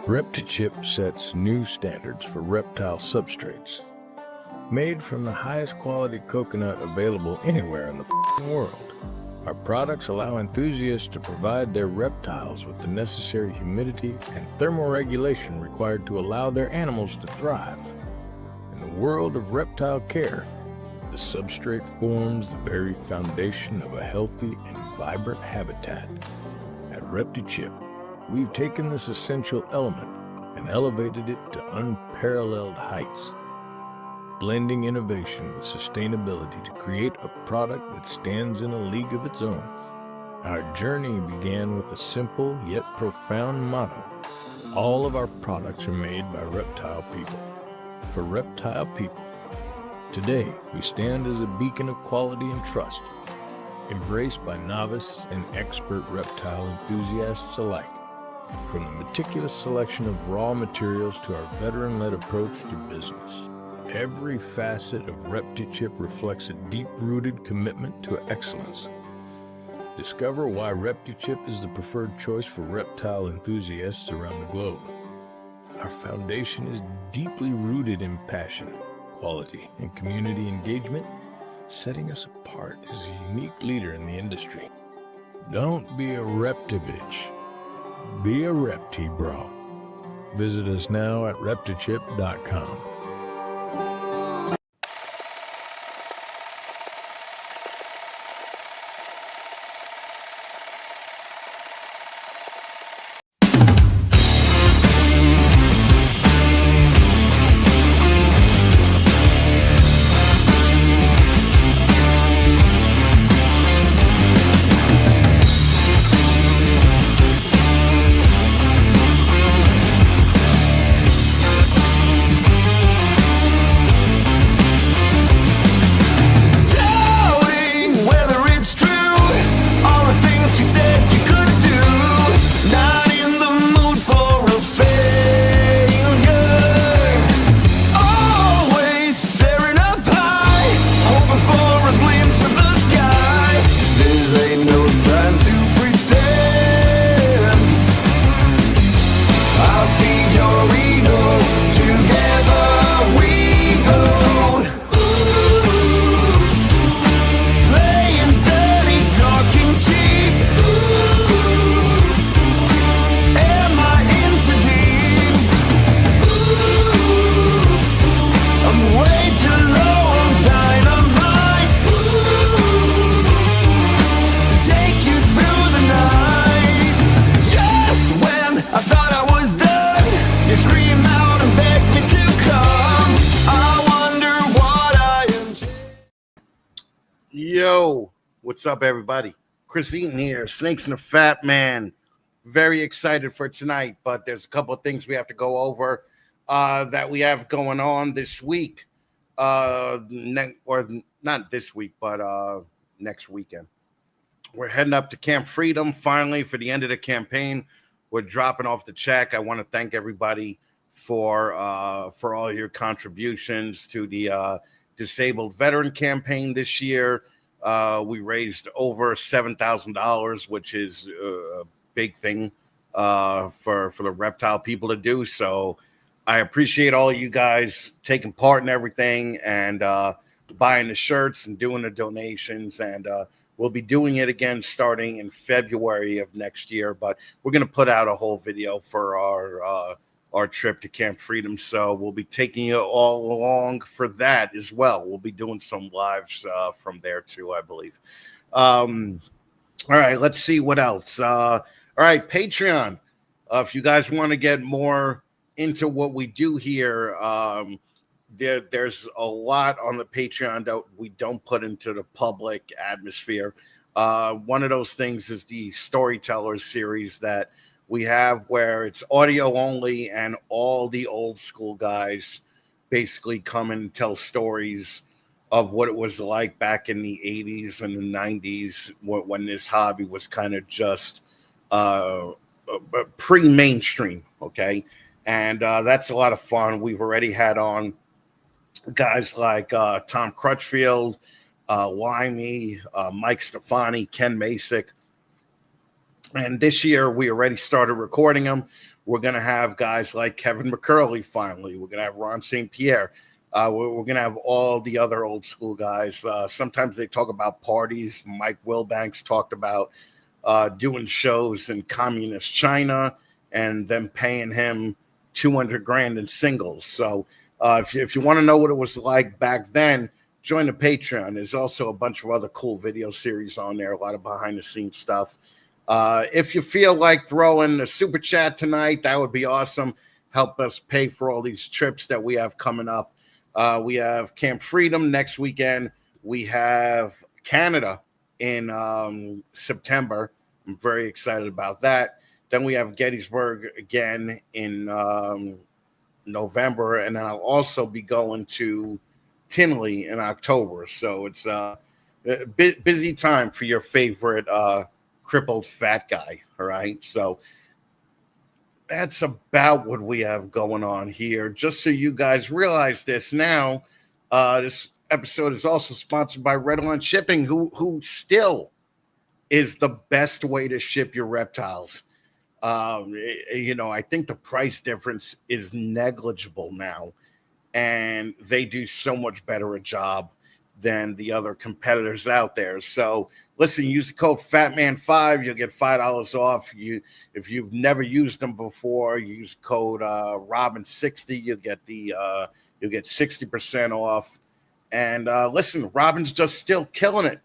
Repi Chip sets new standards for reptile substrates. Made from the highest quality coconut available anywhere in the world, our products allow enthusiasts to provide their reptiles with the necessary humidity and thermoregulation required to allow their animals to thrive. In the world of reptile care, the substrate forms the very foundation of a healthy and vibrant habitat. At Repi Chip, we've taken this essential element and elevated it to unparalleled heights, blending innovation with sustainability to create a product that stands in a league of its own. Our journey began with a simple yet profound motto: all of our products are made by reptile people, for reptile people. Today, we stand as a beacon of quality and trust, embraced by novice and expert reptile enthusiasts alike. From the meticulous selection of raw materials to our veteran-led approach to business, every facet of Repi Chip reflects a deep-rooted commitment to excellence. Discover why Repi Chip is the preferred choice for reptile enthusiasts around the globe. Our foundation is deeply rooted in passion, quality, and community engagement, setting us apart as a unique leader in the industry. Don't be a reptivitch. Be a repti bro. Visit us now at reptichip.com. Yo, what's up, everybody? Chris Eaton here, Snakes and the Fat Man. Very excited for tonight, but there's a couple of things we have to go over that we have going on this week, or not this week, but next weekend. We're heading up to Camp Freedom finally for the end of the campaign. We're dropping off the check. I want to thank everybody for all your contributions to the disabled veteran campaign this year. We raised over $7,000, which is a big thing for the reptile people to do. So I appreciate all you guys taking part in everything and buying the shirts and doing the donations. And we'll be doing it again starting in February of next year. But we're going to put out a whole video for our trip to Camp Freedom. So we'll be taking you all along for that as well. We'll be doing some lives from there too, I believe. All right, let's see what else. All right, Patreon. If you guys want to get more into what we do here, there's a lot on the Patreon that we don't put into the public atmosphere. One of those things is the Storytellers series that we have, where it's audio only, and all the old school guys basically come and tell stories of what it was like back in the 80s and the 90s when this hobby was kind of just pre-mainstream, okay? And that's a lot of fun. We've already had on guys like Tom Crutchfield, Limey, Mike Stefani, Ken Masick. And this year, we already started recording them. We're going to have guys like Kevin McCurley finally. We're going to have Ron St. Pierre. We're going to have all the other old school guys. Sometimes they talk about parties. Mike Wilbanks talked about doing shows in communist China and them paying him $200,000 in singles. So if you want to know what it was like back then, join the Patreon. There's also a bunch of other cool video series on there, a lot of behind the scenes stuff. If you feel like throwing a super chat tonight, that would be awesome. Help us pay for all these trips that we have coming up. We have Camp Freedom next weekend. We have Canada in September. I'm very excited about that. Then we have Gettysburg again in November. And then I'll also be going to Tinley in October. So it's a busy time for your favorite crippled fat guy. All right. So that's about what we have going on here. Just so you guys realize this now, this episode is also sponsored by Redline Shipping, who still is the best way to ship your reptiles. I think the price difference is negligible now, and they do so much better a job than the other competitors out there. So listen, use the code FATMAN5, you'll get $5 off. If you've never used them before, use code Robin60, you'll get 60% off. And listen, Robin's just still killing it.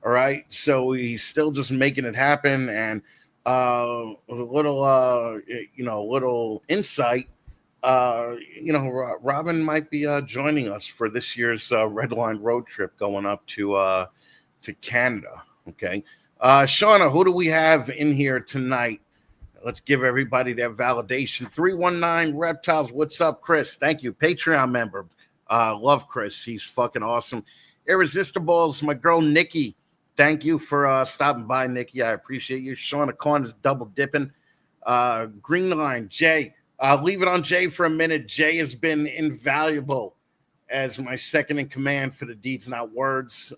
All right. So he's still just making it happen. And a little insight. Robin might be joining us for this year's Redline road trip going up to Canada. Okay. Shauna, who do we have in here tonight? Let's give everybody their validation. 319 Reptiles. What's up, Chris? Thank you. Patreon member. Love Chris. He's fucking awesome. Irresistibles, my girl Nikki. Thank you for stopping by, Nikki. I appreciate you. Shauna Corn is double dipping. Green Line, Jay. I'll leave it on Jay for a minute. Jay has been invaluable as my second in command for the Deeds Not Words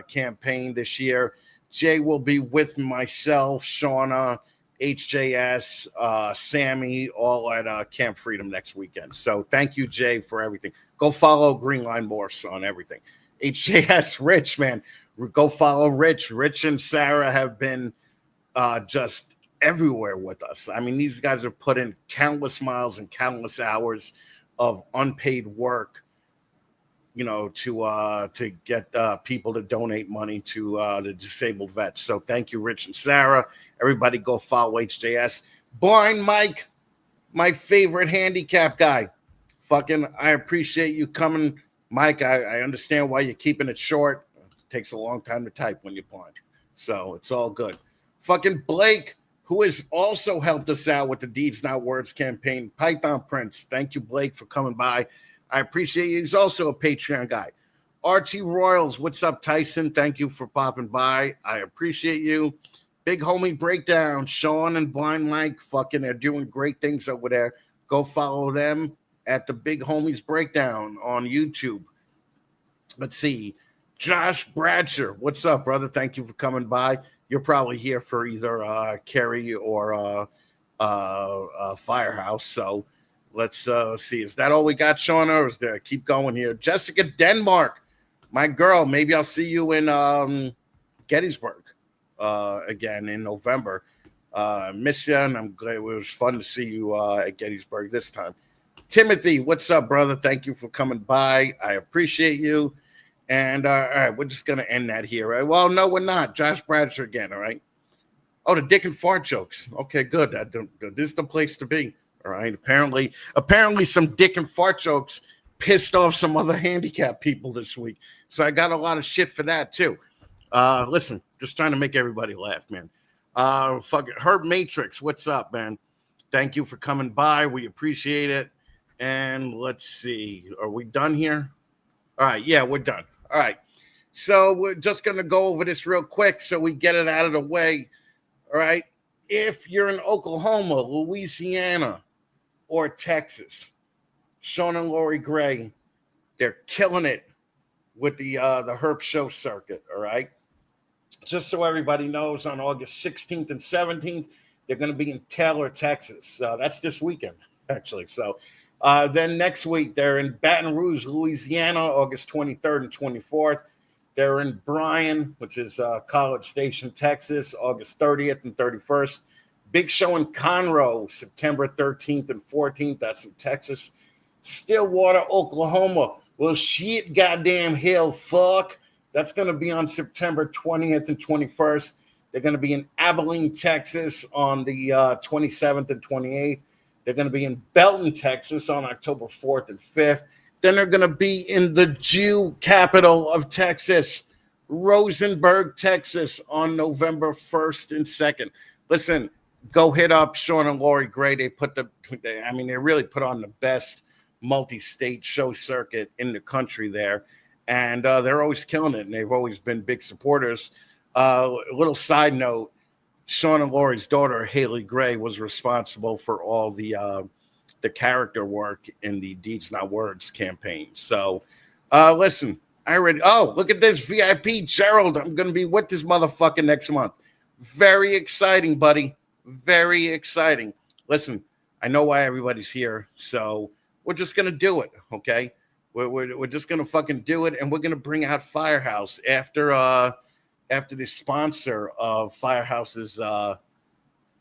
campaign this year. Jay will be with myself, Shauna, HJS, Sammy, all at Camp Freedom next weekend. So thank you, Jay, for everything. Go follow Green Line Morphs on everything. HJS, Rich, man. Go follow Rich. Rich and Sarah have been just everywhere with us. I mean, these guys have put in countless miles and countless hours of unpaid work, to get people to donate money to the disabled vets. So thank you, Rich and Sarah. Everybody go follow HJS. Blind Mike, my favorite handicap guy. Fucking, I appreciate you coming. Mike, I understand why you're keeping it short. It takes a long time to type when you're blind. So it's all good. Fucking Blake, who has also helped us out with the Deeds Not Words campaign. Python Prince, thank you, Blake, for coming by. I appreciate you. He's also a Patreon guy. RT Royals, what's up, Tyson? Thank you for popping by. I appreciate you. Big Homie Breakdown, Sean and Blind Mike, fucking, they're doing great things over there. Go follow them at the Big Homies Breakdown on YouTube. Let's see. Josh Bradsher, what's up, brother? Thank you for coming by. You're probably here for either Keary or Firehouse. So let's see. Is that all we got, Shauna? Or is there? Keep going here. Jessica Denmark, my girl. Maybe I'll see you in Gettysburg again in November. Miss you, and I'm glad it was fun to see you at Gettysburg this time. Timothy, what's up, brother? Thank you for coming by. I appreciate you. And all right, we're just going to end that here, right? Well, no, we're not. Josh Bradshaw again, all right? Oh, the dick and fart jokes. Okay, good. This is the place to be, all right? Apparently some dick and fart jokes pissed off some other handicapped people this week. So I got a lot of shit for that, too. Listen, just trying to make everybody laugh, man. Fucking Herp Matrix, what's up, man? Thank you for coming by. We appreciate it. And let's see. Are we done here? All right. Yeah, we're done. All right. So we're just going to go over this real quick so we get it out of the way. All right. If you're in Oklahoma, Louisiana, or Texas, Sean and Lori Gray, they're killing it with the Herp show circuit. All right. Just so everybody knows, on August 16th and 17th, They're going to be in Taylor, Texas. That's this weekend, actually. So then next week, they're in Baton Rouge, Louisiana, August 23rd and 24th. They're in Bryan, which is College Station, Texas, August 30th and 31st. Big show in Conroe, September 13th and 14th. That's in Texas. Stillwater, Oklahoma. Well, shit, goddamn hell, fuck. That's going to be on September 20th and 21st. They're going to be in Abilene, Texas on the 27th and 28th. They're going to be in Belton, Texas on October 4th and 5th. Then they're going to be in the Jew capital of Texas, Rosenberg, Texas on November 1st and 2nd. Listen, go hit up Sean and Lori Gray. They really put on the best multi-state show circuit in the country there. And they're always killing it. And they've always been big supporters. A little side note, Sean and Lori's daughter, Haley Gray, was responsible for all the character work in the Deeds Not Words campaign. So listen, look at this VIP, Gerald. I'm going to be with this motherfucker next month. Very exciting, buddy. Very exciting. Listen, I know why everybody's here, so we're just going to do it, okay? We're just going to fucking do it, and we're going to bring out Firehouse after the sponsor of Firehouse's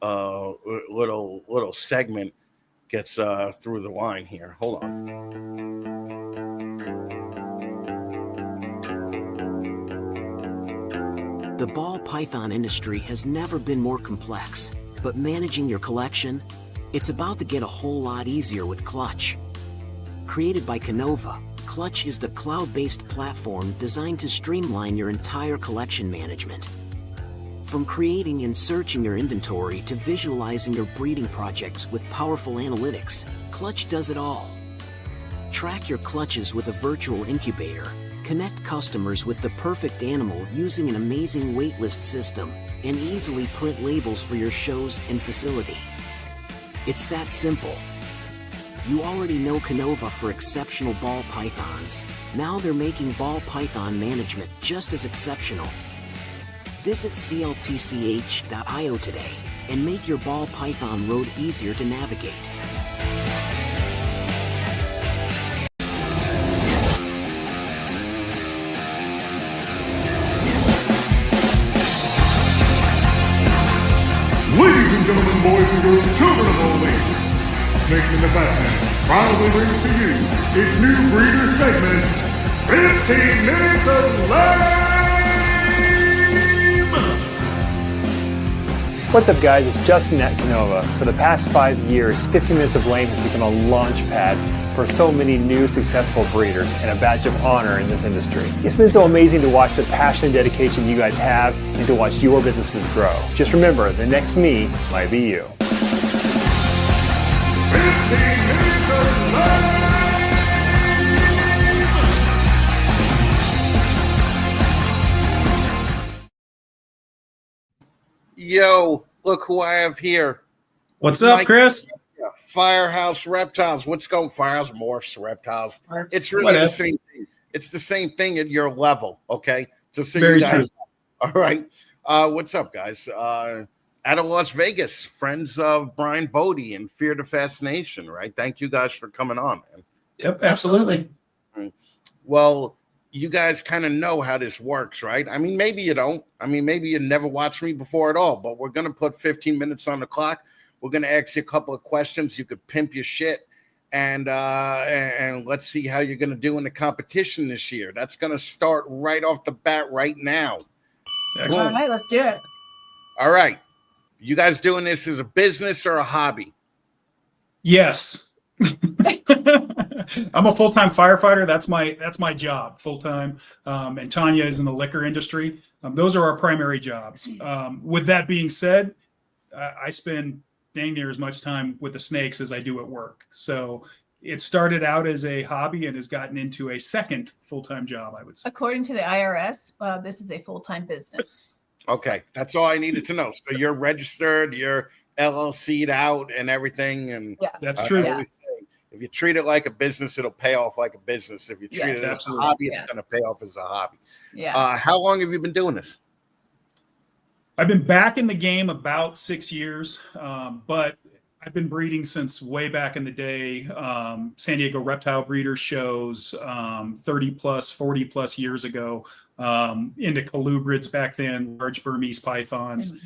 little segment gets through the line here. Hold on. The ball python industry has never been more complex, but managing your collection, it's about to get a whole lot easier with Clutch. Created by Canova, Clutch is the cloud-based platform designed to streamline your entire collection management. From creating and searching your inventory to visualizing your breeding projects with powerful analytics, Clutch does it all. Track your clutches with a virtual incubator, connect customers with the perfect animal using an amazing waitlist system, and easily print labels for your shows and facility. It's that simple. You already know Canova for exceptional ball pythons. Now they're making ball python management just as exceptional. Visit cltch.io today and make your ball python road easier to navigate. Ladies and gentlemen, boys and girls, children of all ages, Snakes and the Fatman proudly brings to you its new breeder segment, 15 Minutes of Lame! What's up, guys? It's Justin at Canova. For the past 5 years, 15 Minutes of Lame has become a launch pad for so many new successful breeders and a badge of honor in this industry. It's been so amazing to watch the passion and dedication you guys have and to watch your businesses grow. Just remember, the next me might be you. 15 Minutes of Lame! Yo, look who I have here. What's up, Mike, Chris? Firehouse Reptiles. What's going? Firehouse Morphs, Reptiles. It's really the same thing. It's the same thing at your level, okay? Just so Very you guys true. know. All right. What's up, guys? Out of Las Vegas, friends of Brian Bodie and Fear the Fascination, right? Thank you guys for coming on, man. Yep, absolutely. Well, you guys kind of know how this works, right? I mean, maybe you don't. I mean, maybe you never watched me before at all, but we're going to put 15 minutes on the clock. We're going to ask you a couple of questions. You could pimp your shit, and let's see how you're going to do in the competition this year. That's going to start right off the bat right now. Excellent. All right, let's do it. All right. You guys doing this as a business or a hobby? Yes. I'm a full-time firefighter. That's my job, full-time. And Tanya is in the liquor industry. Those are our primary jobs. With that being said, I spend dang near as much time with the snakes as I do at work. So it started out as a hobby and has gotten into a second full-time job, I would say. According to the IRS, this is a full-time business. Okay, that's all I needed to know. So you're registered, you're LLC'd out and everything. And Yeah. That's true. I always say, if you treat it like a business, it'll pay off like a business. If you treat Yes, it as a absolutely. hobby, it's Yeah. going to pay off as a hobby. Yeah. How long have you been doing this? I've been back in the game about 6 years, but I've been breeding since way back in the day. San Diego reptile breeder shows 30 plus, 40 plus years ago, into colubrids back then, large Burmese pythons.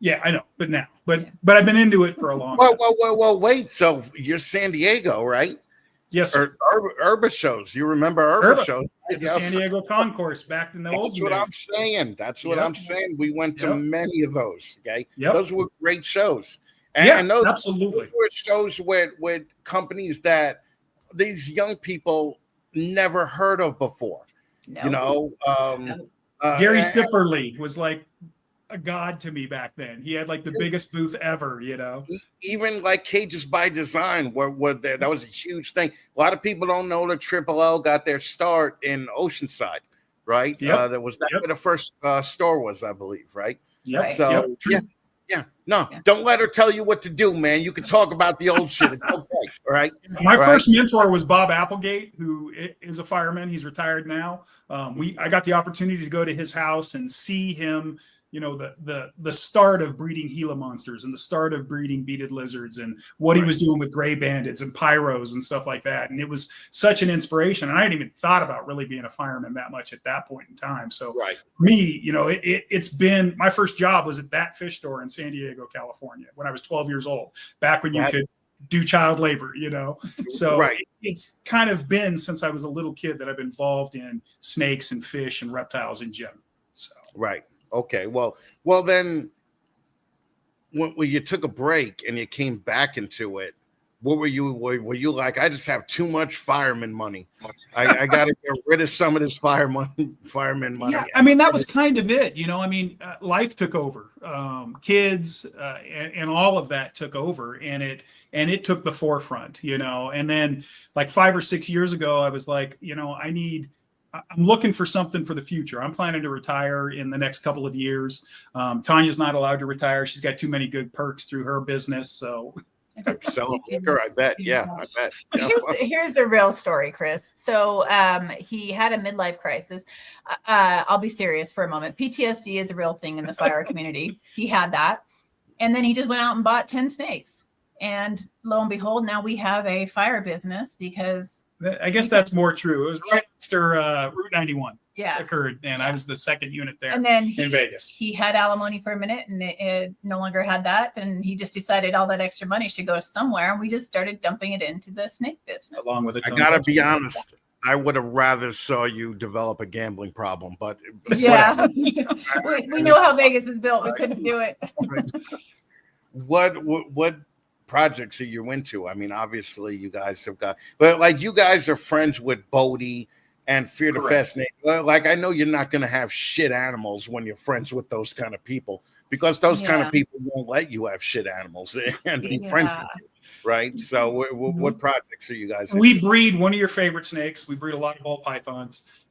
Yeah, I know, but I've been into it for a long time. Well, wait. So you're San Diego, right? Yes, sir. Urba shows. You remember Urba shows? At the San Diego Concourse back in the old days. That's what I'm saying. That's what I'm saying. We went to many of those. Okay, those were great shows. And those, absolutely. Those were shows with companies that these young people never heard of before. No. You know, Gary Sipperly was like a god to me back then. He had like the biggest booth ever, you know. Even like Cages by Design were there. That was a huge thing. A lot of people don't know that Triple L got their start in Oceanside, right? That's where the first store was, I believe, right? Yeah. So don't let her tell you what to do, man. You can talk about the old shit. It's okay, all right? My first mentor was Bob Applegate, who is a fireman. He's retired now. I got the opportunity to go to his house and see him, you know, the start of breeding Gila monsters and the start of breeding beaded lizards and what he was doing with gray bandits and pyros and stuff like that. And it was such an inspiration. And I hadn't even thought about really being a fireman that much at that point in time. So for me, you know, it's been, my first job was at that fish store in San Diego, California, when I was 12 years old, back when you could do child labor, you know. So it's kind of been since I was a little kid that I've been involved in snakes and fish and reptiles in general. So Okay, well, then when you took a break and you came back into it, what were you like? I just have too much fireman money. I got to get rid of some of this fireman money. Yeah, I mean, that was kind of it. You know, I mean, life took over. Kids and all of that took over, and it took the forefront, you know. And then like 5 or 6 years ago, I was like, you know, I'm looking for something for the future. I'm planning to retire in the next couple of years. Tanya's not allowed to retire. She's got too many good perks through her business. So selling liquor, I bet. Yeah, I bet. Yeah. Here's a real story, Chris. So he had a midlife crisis. I'll be serious for a moment. PTSD is a real thing in the fire community. He had that. And then he just went out and bought 10 snakes. And lo and behold, now we have a fire business because I guess that's more true. It was right after Route 91 occurred, and I was the second unit there. And then in Vegas, he had alimony for a minute, and it no longer had that. And he just decided all that extra money should go somewhere, and we just started dumping it into the snake business. Along with it, I gotta be honest. I would have rather saw you develop a gambling problem, but we know how Vegas is built. We couldn't do it. What projects are you into? I mean, obviously you guys have got, but like you guys are friends with Bodie and Fear the Fascination. Like I know you're not going to have shit animals when you're friends with those kind of people, because those kind of people won't let you have shit animals and be friends with you, right? So what projects are you guys into? We breed one of your favorite snakes. We breed a lot of ball pythons.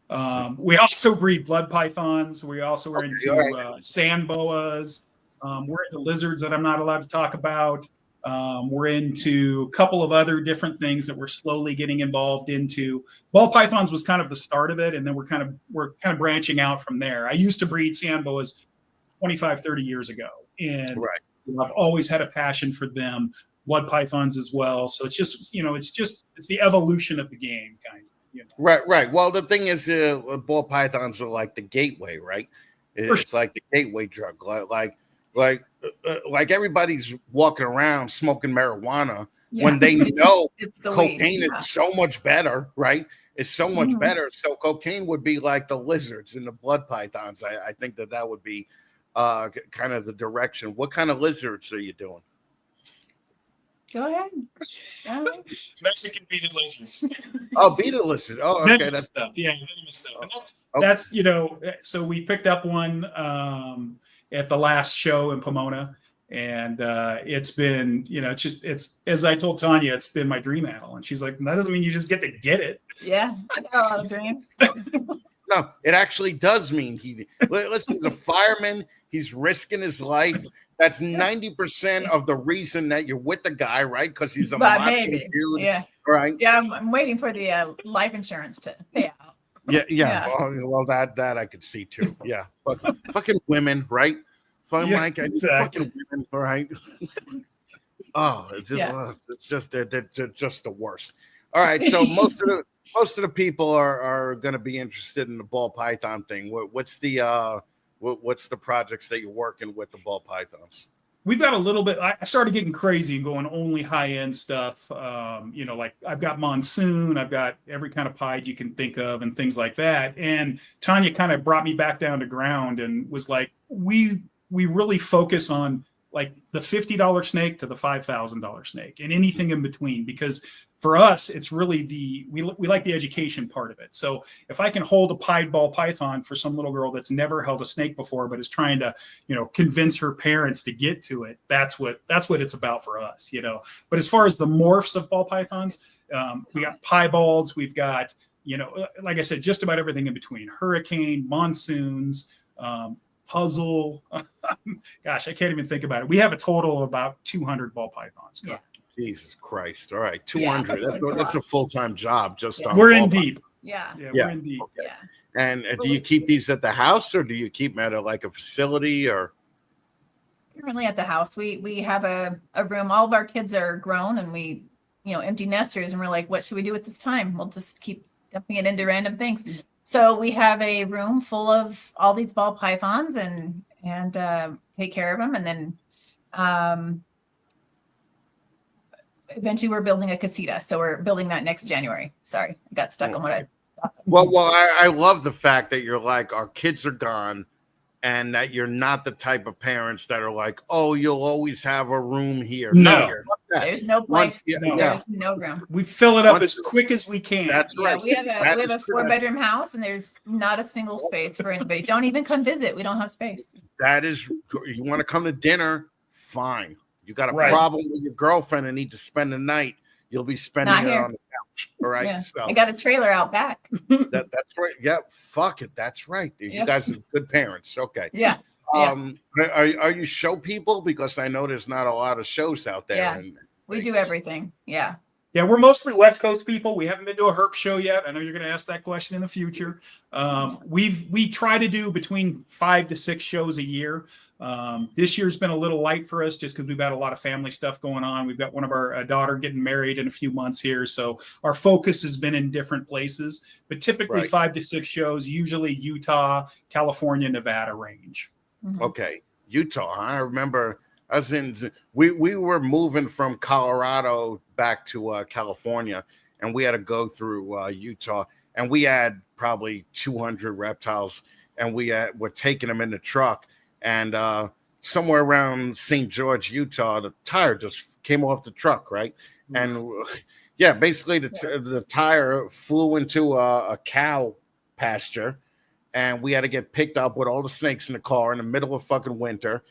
We also breed blood pythons. We also are into sand boas. We're into lizards that I'm not allowed to talk about. We're into a couple of other different things that we're slowly getting involved into. Ball pythons was kind of the start of it, and then we're kind of branching out from there. I used to breed sand boas 25, 30 years ago, and I've always had a passion for them. Blood pythons as well. So it's just, it's the evolution of the game, kind of. You know? Right. Well, the thing is, ball pythons are like the gateway, right? It's like the gateway drug, like everybody's walking around smoking marijuana when they know cocaine is so much better, right? It's so much better. So cocaine would be like the lizards and the blood pythons. I think that would be kind of the direction. What kind of lizards are you doing? Go ahead. Mexican beaded lizards. Oh, beaded lizards. Oh, okay. Venomous stuff. Yeah, venomous stuff. And that's so we picked up one at the last show in Pomona, and it's been, it's as I told Tanya, it's been my dream animal, and she's like, that doesn't mean you just get to get it. Yeah, I got a lot of dreams. No, it actually does mean listen, the fireman, he's risking his life. That's 90% of the reason that you're with the guy, right? Because he's a macho dude. Yeah. Right. Yeah, I'm waiting for the life insurance to pay out. Yeah. Well, that I could see too. Yeah, but fucking women, right? Fucking Yeah, like exactly. fucking women, all right? Oh, Yeah. it's just they're just the worst. All right, so most of the people are going to be interested in the ball python thing. What's the projects that you're working with the ball pythons? We've got a little bit. I started getting crazy and going only high end stuff. Like I've got monsoon, I've got every kind of pied you can think of, and things like that. And Tanya kind of brought me back down to ground and was like, we really focus on like the $50 snake to the $5,000 snake and anything in between, because for us, it's really we like the education part of it. So if I can hold a pied ball python for some little girl that's never held a snake before, but is trying to, convince her parents to get to it, that's what it's about for us, But as far as the morphs of ball pythons, we got piebalds, we've got, like I said, just about everything in between: hurricane, monsoons, puzzle. Gosh, I can't even think about it. We have a total of about 200 ball pythons. Yeah. Jesus Christ! All right, 200. That's a full-time job. Just on we're in deep. Yeah. We're in deep. Okay. Yeah. And do you keep these at the house, or do you keep them at a facility, or? Currently at the house, we have a room. All of our kids are grown, and we, empty nesters, and we're like, what should we do with this time? We'll just keep dumping it into random things. So we have a room full of all these ball pythons and take care of them. And then eventually we're building a casita. So we're building that next January. Sorry, I got stuck on what I thought. Well, I love the fact that you're like, our kids are gone, and that you're not the type of parents that are like, oh, you'll always have a room here. No. There's no place. No. There's no room. We fill it up as quick as we can. That's right. We have a 4-bedroom house, and there's not a single space for anybody. Don't even come visit. We don't have space. That is, you want to come to dinner? Fine. You got a Right. problem with your girlfriend and need to spend the night? You'll be spending Not it here. on the couch. All right. Yeah. So I got a trailer out back. that's right. Yeah. Fuck it. That's right. You Yeah. guys are good parents. Okay. Yeah. Are you show people? Because I know there's not a lot of shows out there. Yeah. We do everything. Yeah. Yeah, we're mostly West Coast people. We haven't been to a Herp show yet. I know you're going to ask that question in the future. We try to do between 5 to 6 shows a year. This year's been a little light for us just because we've got a lot of family stuff going on. We've got one of our daughter getting married in a few months here, so our focus has been in different places. But typically 5 to 6 shows, usually Utah, California, Nevada range. Mhm. Okay, Utah. I remember we were moving from Colorado back to California, and we had to go through Utah, and we had probably 200 reptiles, and we're taking them in the truck, and somewhere around St. George, Utah, the tire just came off the truck, right? And yeah, basically the tire flew into a cow pasture, and we had to get picked up with all the snakes in the car in the middle of fucking winter.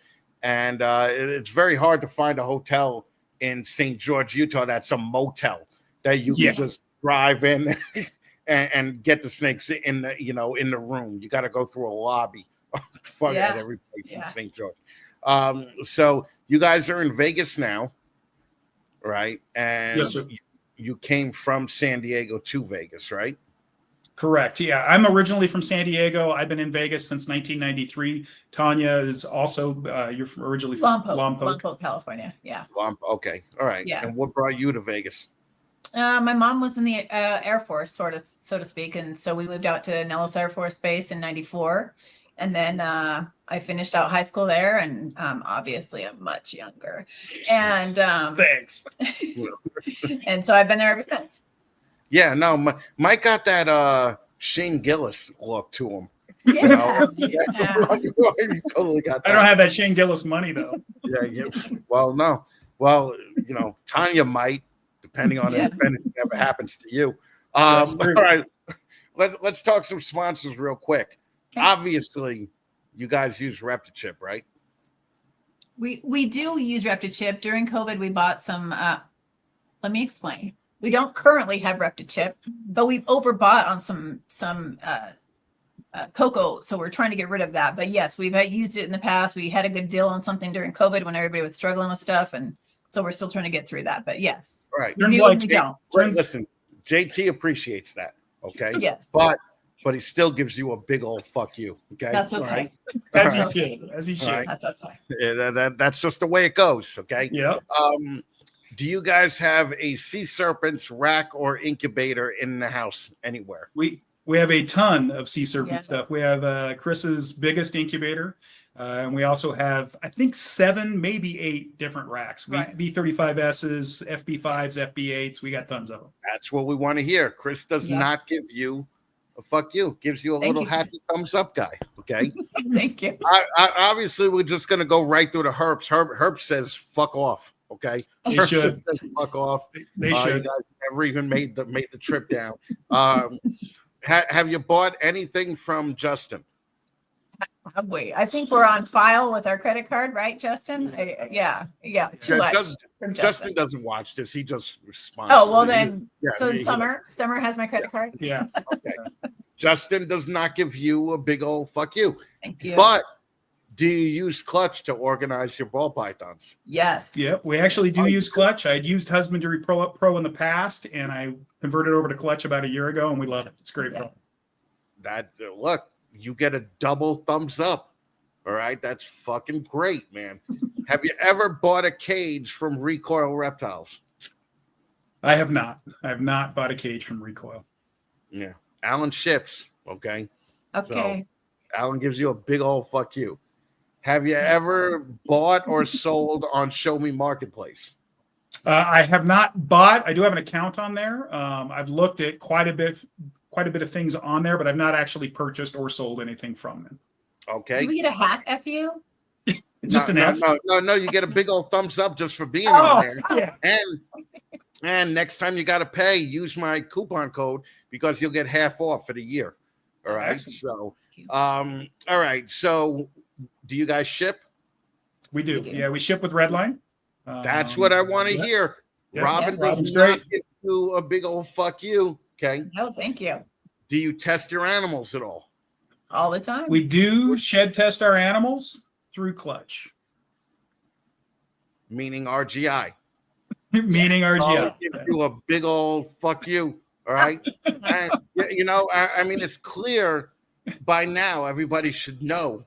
And it's very hard to find a hotel in St. George, Utah that's a motel that you can just drive in and get the snakes in the in the room. You got to go through a lobby at every place in St. George. So you guys are in Vegas now, right? And yes, sir. You came from San Diego to Vegas, right? Correct. Yeah, I'm originally from San Diego. I've been in Vegas since 1993. Tanya is also you're originally from Lompoc, California. Yeah. Okay. All right. Yeah. And what brought you to Vegas? My mom was in the Air Force, so to speak, and so we moved out to Nellis Air Force Base in '94, and then I finished out high school there, and obviously I'm much younger, and thanks. And so I've been there ever since. Yeah, no, Mike got that Shane Gillis look to him. Yeah. He totally got that. I don't have that Shane Gillis money though. Yeah. Well, no. Well, Tanya might, depending on if anything ever happens to you. All right. Let's talk some sponsors real quick. Okay. Obviously, you guys use Repi Chip, right? We do use Repi Chip. During COVID, we bought some. Let me explain. We don't currently have Repi Chip, but we've overbought on some cocoa, so we're trying to get rid of that. But yes, we've used it in the past. We had a good deal on something during COVID when everybody was struggling with stuff, and so we're still trying to get through that. But yes, right. We don't. Listen, JT appreciates that. Okay. Yes. But but he still gives you a big old fuck you. Okay, That's All okay. right? As All you right. should. As you should. All right. That's okay. Yeah, that's just the way it goes. Okay. Yeah. Do you guys have a sea serpents rack or incubator in the house anywhere? We have a ton of sea serpent Yeah. stuff. We have Chris's biggest incubator. And we also have, I think, 7, maybe 8 different racks. Right. V35Ss, FB5s, FB8s. We got tons of them. That's what we want to hear. Chris does Yeah. not give you a fuck you. Gives you a Thank little you, happy thumbs up guy. Okay. Thank you. I obviously we're just gonna go right through the Herps. Herp says fuck off. Okay. They Herp should. says fuck off. They You should. guys never even made the trip down. Have you bought anything from Justin? Wait, I think we're on file with our credit card, right, Justin? Yeah. Too much from Justin. Justin doesn't watch this. He just responds. Oh, well then, Yeah, so he- Summer has my credit card. Yeah. Okay. Justin does not give you a big old fuck you. Thank you. But do you use Clutch to organize your ball pythons? Yes. Yep. We actually do use Clutch. I'd used Husbandry Pro in the past, and I converted over to Clutch about a year ago, and we love it. It's a great. Yeah. That look, you get a double thumbs up. All right, that's fucking great, man. Have you ever bought a cage from Recoil Reptiles? I have not. I have not bought a cage from Recoil. Yeah, Alan ships. Okay, Okay. Alan gives you a big old fuck you. Have you ever bought or sold on Show Me Marketplace? I have not bought. I do have an account on there. I've looked at quite a bit of things on there, but I've not actually purchased or sold anything from them. Okay. Do we get a half FU? Just an F. No. You get a big old thumbs up just for being on there. Yeah. And next time you got to pay, use my coupon code because you'll get half off for the year. All right. Excellent. So, all right. So, do you guys ship? We do. We do. Yeah, we ship with Redline. That's what I want to hear. Yeah. Robin Robin's does not great. give you a big old fuck you. Okay. No, thank you. Do you test your animals at all? All the time. We do shed test our animals through Clutch, Meaning RGI. meaning I'll RGI. give you a big old fuck you. All right. And, I mean, it's clear by now, everybody should know.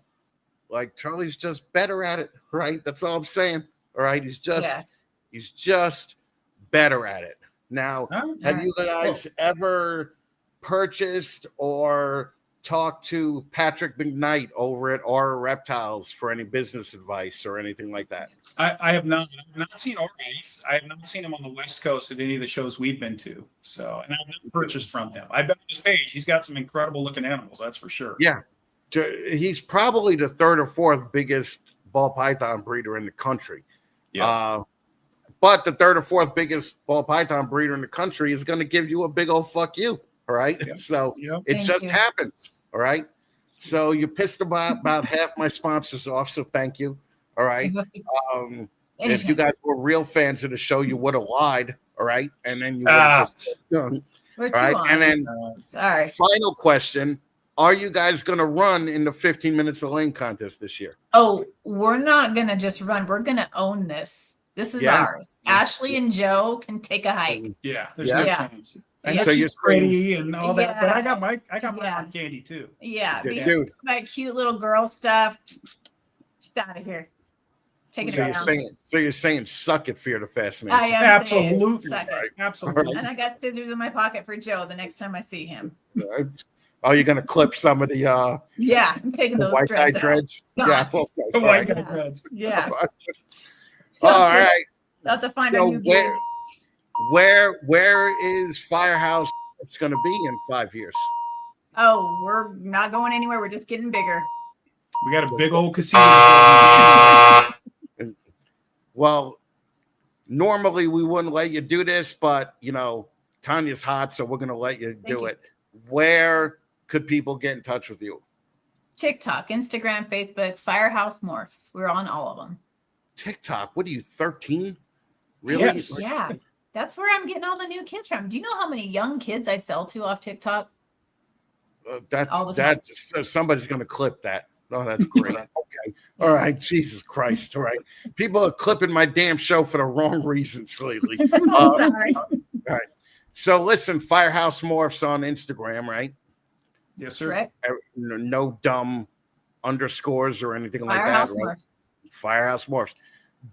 Like Charlie's just better at it, right? That's all I'm saying. All right. He's just better at it. Now, have you guys ever purchased or talked to Patrick McKnight over at Aura Reptiles for any business advice or anything like that? I have not. I've not seen Orbeez. I have not seen him on the West Coast at any of the shows we've been to. So, and I've not purchased from him. I've been on his page. He's got some incredible looking animals. That's for sure. Yeah. He's probably the 3rd or 4th biggest ball python breeder in the country. Yeah. But the 3rd or 4th biggest ball python breeder in the country is going to give you a big old fuck you. All right. Yeah. So Yeah. it Thank just you. happens. All right. So you pissed about half my sponsors off. So thank you. All right. If you guys were real fans of the show, you would have lied. All right. And then you would have We're too all right. on. And then Sorry. final question. Are you guys going to run in the 15 minutes of lane contest this year? Oh, we're not going to just run. We're going to own this. This is Yeah. ours. Ashley and Joe can take a hike. Yeah. There's Yeah. no Yeah. chance. Yeah. And So she's you're pretty and all that. But Yeah. I got my Yeah. on candy too. Yeah. Dude. My cute little girl stuff. Just out of here. Take it So down. you're saying suck it, Fear the Fascination. I am Absolutely. saying, suck it. Absolutely. And I got scissors in my pocket for Joe the next time I see him. Are you going to clip some of the Yeah, I'm taking those white guy dreads out. dreads? Stop. Yeah. Okay. The All white right. guy Yeah. dreads. Yeah. All right. We'll have to find a So new gig. where is Firehouse going to be in 5 years? Oh, we're not going anywhere. We're just getting bigger. We got a big old casino. Well, normally we wouldn't let you do this, but Tanya's hot, so we're going to let you do you. it. Where could people get in touch with you? TikTok, Instagram, Facebook, Firehouse Morphs. We're on all of them. TikTok. What are you, 13? Really? Yes. Yeah. That's where I'm getting all the new kids from. Do you know how many young kids I sell to off TikTok? All the time. That's somebody's going to clip that. Oh, that's great. Okay. All right. Jesus Christ. All right. People are clipping my damn show for the wrong reasons lately. Sorry. All right. So listen, Firehouse Morphs on Instagram, right? Yes, sir. Correct. No dumb underscores or anything like Firehouse that. Right? Morphs. Firehouse Morphs.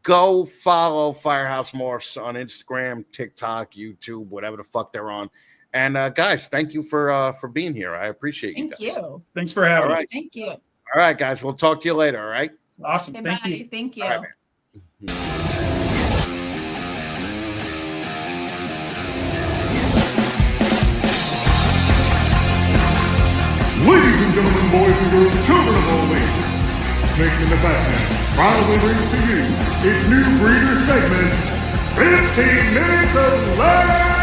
Go follow Firehouse Morphs on Instagram, TikTok, YouTube, whatever the fuck they're on. And guys, thank you for being here. I appreciate you guys. Thank you. Thanks for having All us. right. Thank you. All right, guys. We'll talk to you later. All right. Awesome. Okay, Thank bye. you. Thank you. All right, man. Ladies and gentlemen, boys and girls, children of all ages, Snakes and the Fatman proudly brings to you its new breeder segment, 15 Minutes of Lame!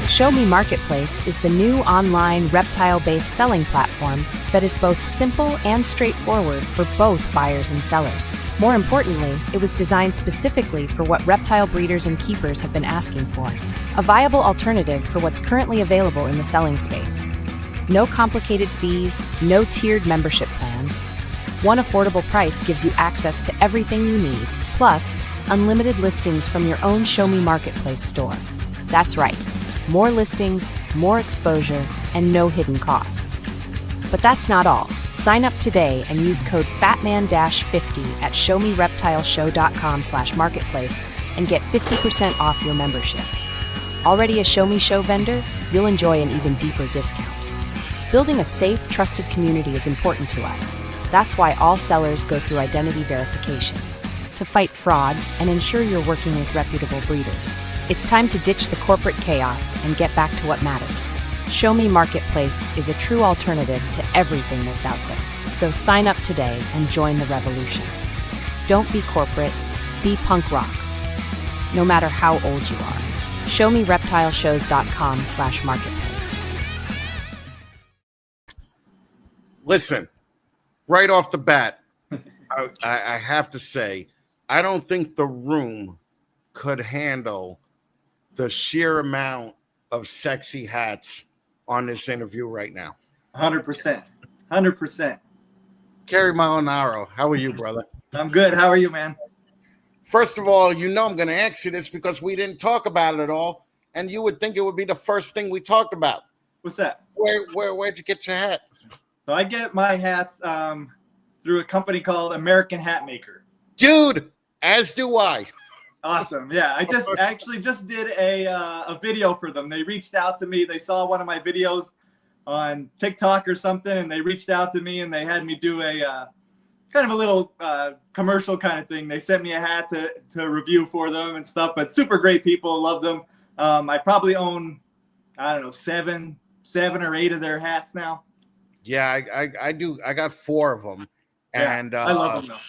Show Me Marketplace is the new online reptile-based selling platform that is both simple and straightforward for both buyers and sellers. More importantly, it was designed specifically for what reptile breeders and keepers have been asking for, a viable alternative for what's currently available in the selling space. No complicated fees, no tiered membership plans. One affordable price gives you access to everything you need, plus unlimited listings from your own Show Me Marketplace store. That's right. More listings, more exposure, and no hidden costs. But that's not all. Sign up today and use code FATMAN-50 at showmereptileshow.com/marketplace and get 50% off your membership. Already a Show Me Show vendor? You'll enjoy an even deeper discount. Building a safe, trusted community is important to us. That's why all sellers go through identity verification to fight fraud and ensure you're working with reputable breeders. It's time to ditch the corporate chaos and get back to what matters. Show Me Marketplace is a true alternative to everything that's out there. So sign up today and join the revolution. Don't be corporate, be punk rock. No matter how old you are. ShowMeReptileShows.com/marketplace. Listen, right off the bat, I have to say, I don't think the room could handle the sheer amount of sexy hats on this interview right now. 100%. 100%. Keary Molinaro, how are you, brother? I'm good. How are you, man? First of all, you know I'm going to ask you this because we didn't talk about it at all, and you would think it would be the first thing we talked about. What's that? Where'd you get your hat? So I get my hats through a company called American Hat Maker. Dude, as do I. Awesome. Yeah, I actually just did a video for them. They reached out to me. They saw one of my videos on TikTok or something, and they reached out to me and they had me do a kind of a little commercial kind of thing. They sent me a hat to review for them and stuff, but super great people. Love them. I probably own, I don't know, seven or eight of their hats now. Yeah, I do. I got 4 of them, and I love them though.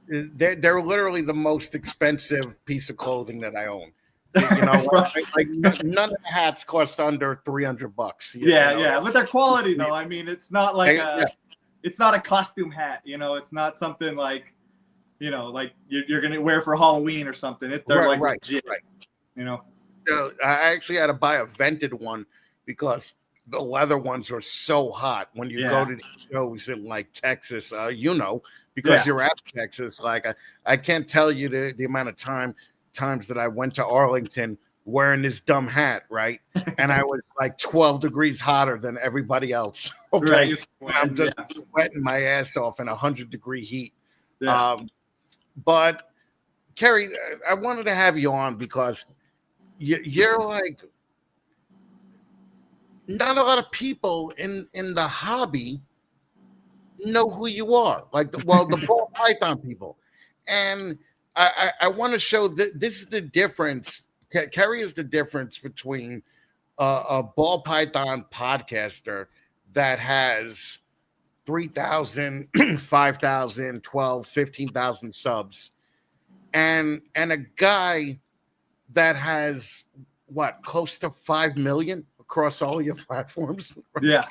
They're literally the most expensive piece of clothing that I own. You know, like none of the hats cost under $300. Yeah, but their quality though. I mean, it's not like it's not a costume hat. You know, it's not something like, you know, like you're gonna wear for Halloween or something. They're legit. Right. You know, I actually had to buy a vented one because the leather ones are so hot when you go to the shows in like Texas. Because you're at Texas, like I can't tell you the amount of times that I went to Arlington wearing this dumb hat, right? And I was like 12 degrees hotter than everybody else. Okay, right. I'm just sweating my ass off in 100-degree heat. Yeah. But Keary, I wanted to have you on because you're like, not a lot of people in the hobby know who you are, like the ball python people, and I want to show that this is the difference. Keary is the difference between a ball python podcaster that has 3,000, 5,000, 12, 15,000 subs, and a guy that has close to 5 million across all your platforms. Right?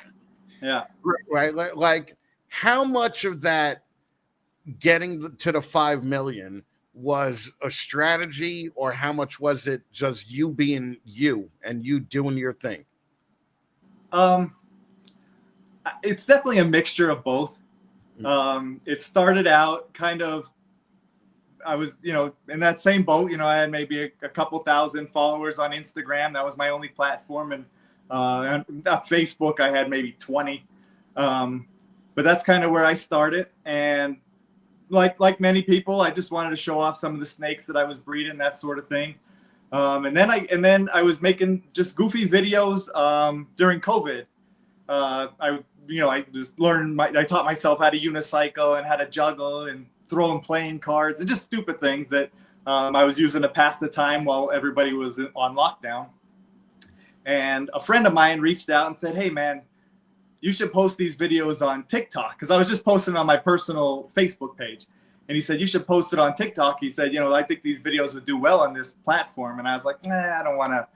Yeah, right. Like, how much of that getting to the 5 million was a strategy, or how much was it just you being you and you doing your thing? It's definitely a mixture of both. It started out kind of, I was, in that same boat. I had maybe a couple thousand followers on Instagram. That was my only platform. And on Facebook, I had maybe 20. But that's kind of where I started. And like many people, I just wanted to show off some of the snakes that I was breeding, that sort of thing. And then I was making just goofy videos during COVID. I just learned, I taught myself how to unicycle and how to juggle and throwing playing cards and just stupid things that I was using to pass the time while everybody was on lockdown. And a friend of mine reached out and said, "Hey man, you should post these videos on TikTok." Because I was just posting on my personal Facebook page. And he said, "You should post it on TikTok." He said, "I think these videos would do well on this platform." And I was like, "Nah, I don't want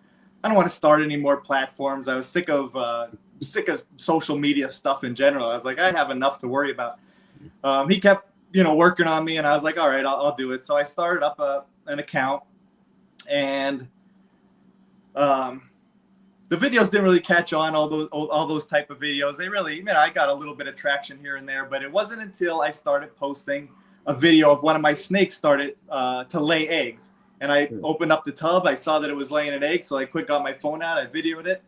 to start any more platforms." I was sick of social media stuff in general. I was like, I have enough to worry about. He kept, working on me, and I was like, all right, I'll do it. So I started up an account, and the videos didn't really catch on, all those type of videos. They really, I got a little bit of traction here and there, but it wasn't until I started posting a video of one of my snakes started to lay eggs. And I opened up the tub. I saw that it was laying an egg, so I quick got my phone out. I videoed it,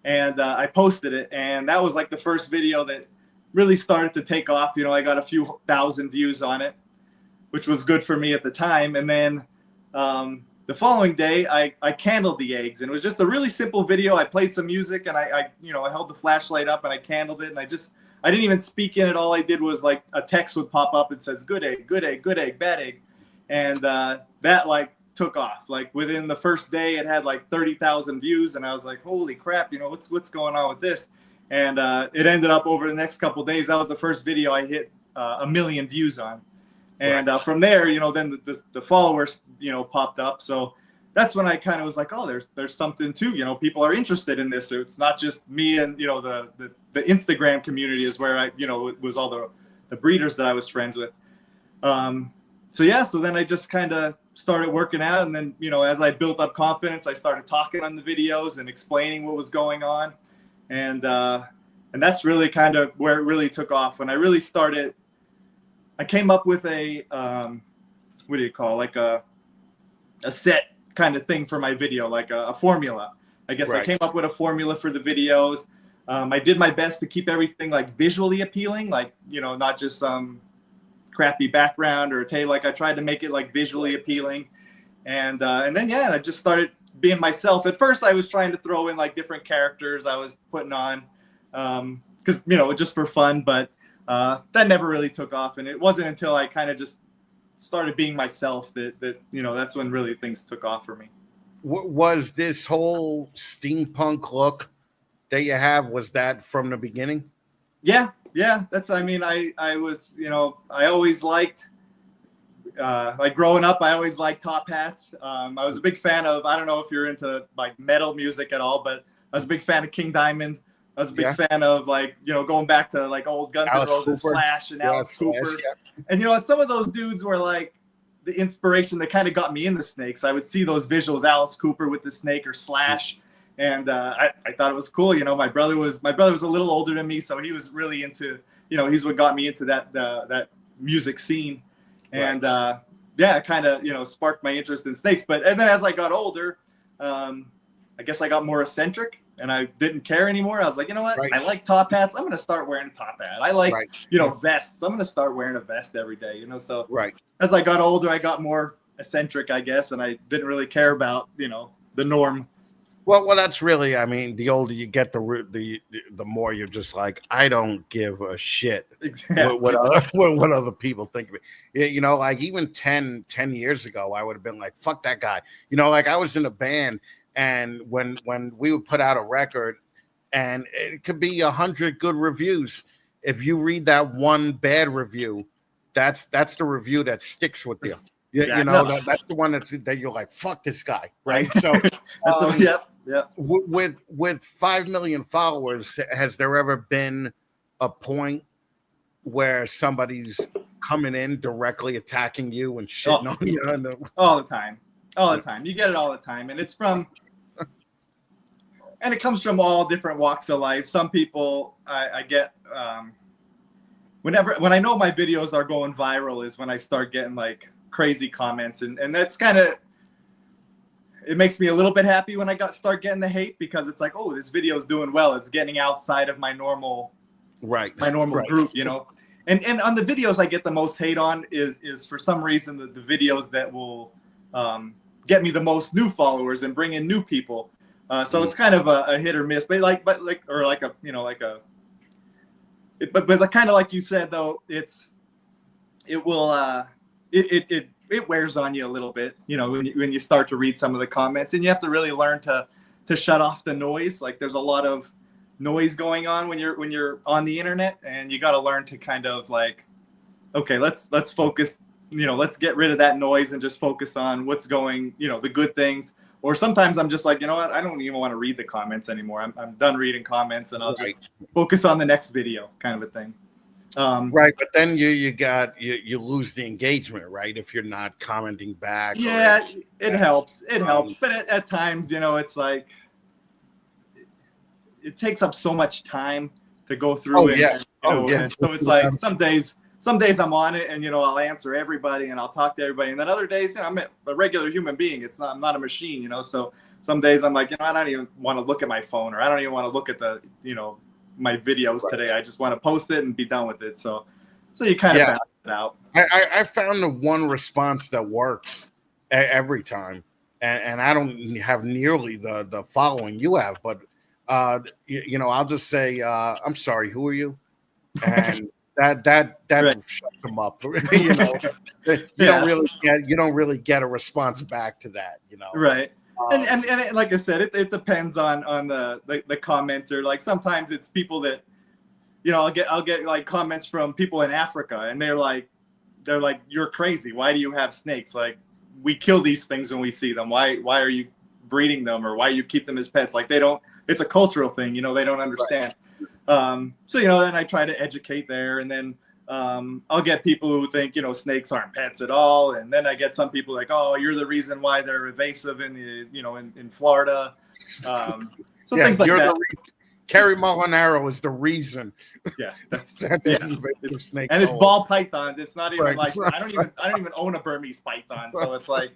and I posted it. And that was like the first video that really started to take off. I got a few thousand views on it, which was good for me at the time. And then the following day, I candled the eggs, and it was just a really simple video. I played some music, and I held the flashlight up and I candled it, and I didn't even speak in it. All I did was like a text would pop up and says good egg, bad egg, and that like took off. Like within the first day, it had like 30,000 views, and I was like, holy crap, what's going on with this? And it ended up over the next couple of days. That was the first video I hit 1 million views on. And from there, then the followers, popped up. So that's when I kind of was like, oh, there's something too. People are interested in this. It's not just me and, the Instagram community is where it was all the breeders that I was friends with. So then I just kind of started working out. And then, as I built up confidence, I started talking on the videos and explaining what was going on. And that's really kind of where it really took off. When I really started, I came up with a like a set kind of thing for my video, like a formula. I guess I came up with a formula for the videos. I did my best to keep everything like visually appealing, like, not just some crappy background or tail. Like I tried to make it like visually appealing. And then, I just started being myself. At first I was trying to throw in like different characters I was putting on, because, just for fun, but that never really took off. And it wasn't until I kind of just started being myself that that's when really things took off for me. Was this whole steampunk look that you have, was that from the beginning? Yeah. That's, I was, I always liked, like growing up, I always liked top hats. I was a big fan of, I don't know if you're into like metal music at all, but I was a big fan of King Diamond. I was a big fan of like, going back to like old Guns N' Roses, Slash and Alice Cooper. And, some of those dudes were like the inspiration that kind of got me into snakes. I would see those visuals, Alice Cooper with the snake or Slash. And I thought it was cool. My brother was a little older than me, so he was really into, he's what got me into that music scene. And it kind of, sparked my interest in snakes. And then as I got older, I guess I got more eccentric. And I didn't care anymore. I was like, you know what? I like top hats. I'm going to start wearing a top hat. I like, vests. I'm going to start wearing a vest every day, So as I got older, I got more eccentric, I guess. And I didn't really care about, the norm. Well, that's really, the older you get, the more you're just like, I don't give a shit what other people think of me. Like even 10 years ago, I would have been like, fuck that guy. Like I was in a band. And when we would put out a record, and it could be 100 good reviews, if you read that one bad review, that's the review that sticks with you. That's the one that you're like, fuck this guy, right? So, with 5 million followers, has there ever been a point where somebody's coming in directly attacking you and shitting on you? All the time. You get it all the time, and it's from. and it comes from all different walks of life. Some people I get when I know my videos are going viral is when I start getting like crazy comments, and that's kind of, it makes me a little bit happy when I start getting the hate, because it's like, oh, this video is doing well. It's getting outside of my normal group, you know. And on the videos I get the most hate on is for some reason the videos that will get me the most new followers and bring in new people. So it's kind of a hit or miss, but kind of like you said though, it wears on you a little bit, you know, when you start to read some of the comments, and you have to really learn to shut off the noise. Like there's a lot of noise going on when you're on the internet, and you got to learn to kind of like, okay, let's focus, you know, let's get rid of that noise and just focus on what's going, you know, the good things. Or sometimes I'm just like, you know what, I don't even want to read the comments anymore. I'm done reading comments, and I'll just focus on the next video, kind of a thing. Right, but then you lose the engagement, right? If you're not commenting back. Yeah, it helps. It helps, but at times, you know, it's like it takes up so much time to go through. Oh, it, yeah. And so it's like some days I'm on it, and you know, I'll answer everybody and I'll talk to everybody, and then other days, you know, I'm a regular human being. I'm not a machine, you know. So some days I'm like, you know, I don't even want to look at my phone, or I don't even want to look at the, you know, my videos today. I just want to post it and be done with it. So you kind of balance it out. I found the one response that works every time, and I don't have nearly the following you have, but you know, I'll just say, I'm sorry, who are you? And that right. shuts them up. You know, you don't really get a response back to that, you know. Right. And like I said, it depends on the commenter. Like sometimes it's people that, you know, I'll get like comments from people in Africa, and they're like, you're crazy. Why do you have snakes? Like, we kill these things when we see them. Why are you breeding them, or why you keep them as pets? Like it's a cultural thing, you know, they don't understand. Right. So, you know, then I try to educate there, and then I'll get people who think, you know, snakes aren't pets at all. And then I get some people like, oh, you're the reason why they're invasive in Florida. So things like that. Keary Molinaro is the reason. Yeah, invasive snake. And it's ball pythons. It's not even like I don't even own a Burmese python. So it's like,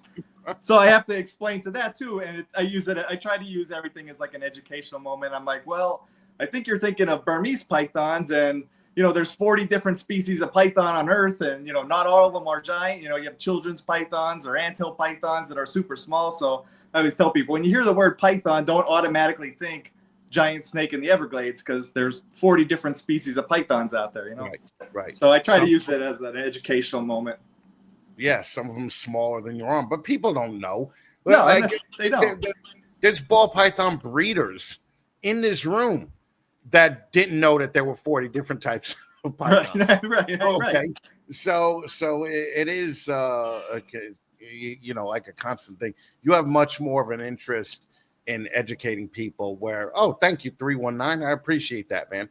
so I have to explain to that too. And I try to use everything as like an educational moment. I'm like, well, I think you're thinking of Burmese pythons, and you know, there's 40 different species of python on Earth, and you know, not all of them are giant. You know, you have children's pythons or anthill pythons that are super small. So I always tell people, when you hear the word python, don't automatically think giant snake in the Everglades, because there's 40 different species of pythons out there. You know, right. So I try to use it as an educational moment. Yeah, some of them smaller than your arm, but people don't know. No, like, they don't. There's ball python breeders in this room that didn't know that there were 40 different types of pythons. Right. So it is, you know, like a constant thing. You have much more of an interest in educating people where, oh, thank you, 319. I appreciate that, man.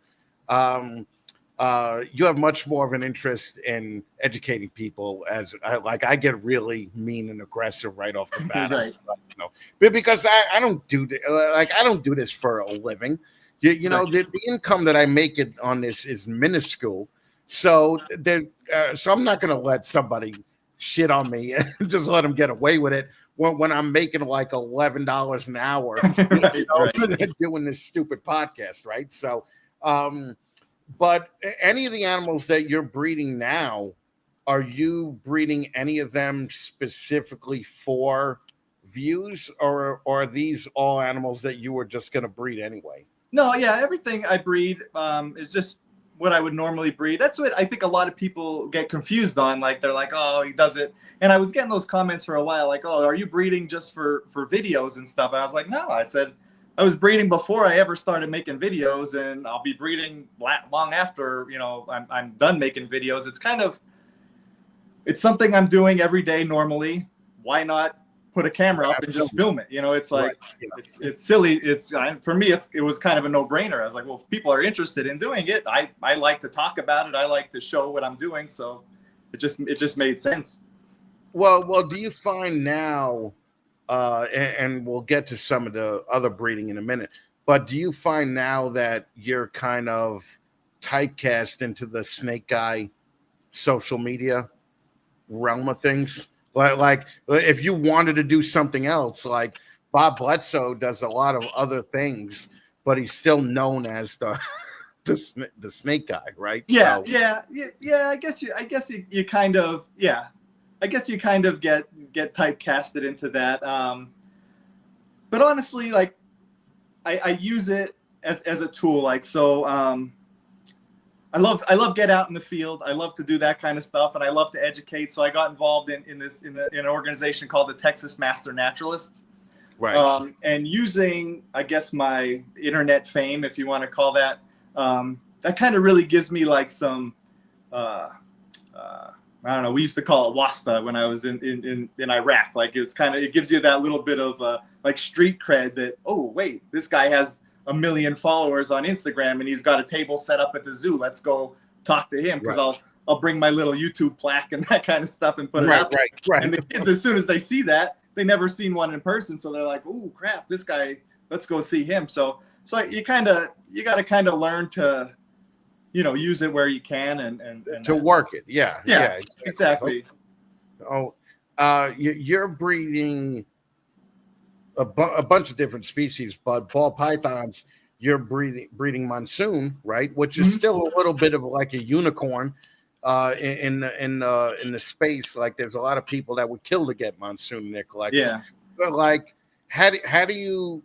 You have much more of an interest in educating people I get really mean and aggressive right off the bat. Right. You know, because I don't do this for a living. You know, the income that I make on this is minuscule. So I'm not going to let somebody shit on me and just let them get away with it when I'm making like $11 an hour, you know, doing this stupid podcast, right? So, but any of the animals that you're breeding now, are you breeding any of them specifically for views, or are these all animals that you were just going to breed anyway? No, yeah, everything I breed is just what I would normally breed. That's what I think a lot of people get confused on. Like, they're like, oh, he does it. And I was getting those comments for a while, like, oh, are you breeding just for videos and stuff? And I was like, no, I said I was breeding before I ever started making videos, and I'll be breeding long after, you know, I'm done making videos. It's something I'm doing every day normally. Why not put a camera up and just film it? You know, it's like, it's silly. For me, it was kind of a no-brainer. I was like, well, if people are interested in doing it, I like to talk about it. I like to show what I'm doing. So it just made sense. Well, do you find now, and we'll get to some of the other breeding in a minute, But do you find now that you're kind of typecast into the snake guy social media realm of things? Like if you wanted to do something else, like Bob Bledsoe does a lot of other things, but he's still known as the snake guy, right? Yeah, So, yeah. I guess you kind of get typecasted into that. But honestly, like I use it as a tool. Like so, I love get out in the field. I love to do that kind of stuff, and I love to educate. So I got involved in an organization called the Texas Master Naturalists. right. And using, I guess, my internet fame, if you want to call that, that kind of really gives me like some, I don't know. We used to call it wasta when I was in Iraq. Like it gives you that little bit of like street cred that, oh wait, this guy has 1 million followers on Instagram and he's got a table set up at the zoo. Let's go talk to him, because I'll bring my little YouTube plaque and that kind of stuff and put it up. Right. And the kids, as soon as they see that, they never seen one in person, so they're like, oh crap, this guy, let's go see him. So you got to kind of learn to, use it where you can and To work it. Yeah, exactly. Oh, you're breeding a bunch of different species, but ball pythons, you're breeding monsoon, right? Which is still a little bit of like a unicorn in the space. Like there's a lot of people that would kill to get monsoon in their collection. Yeah. But like, how do you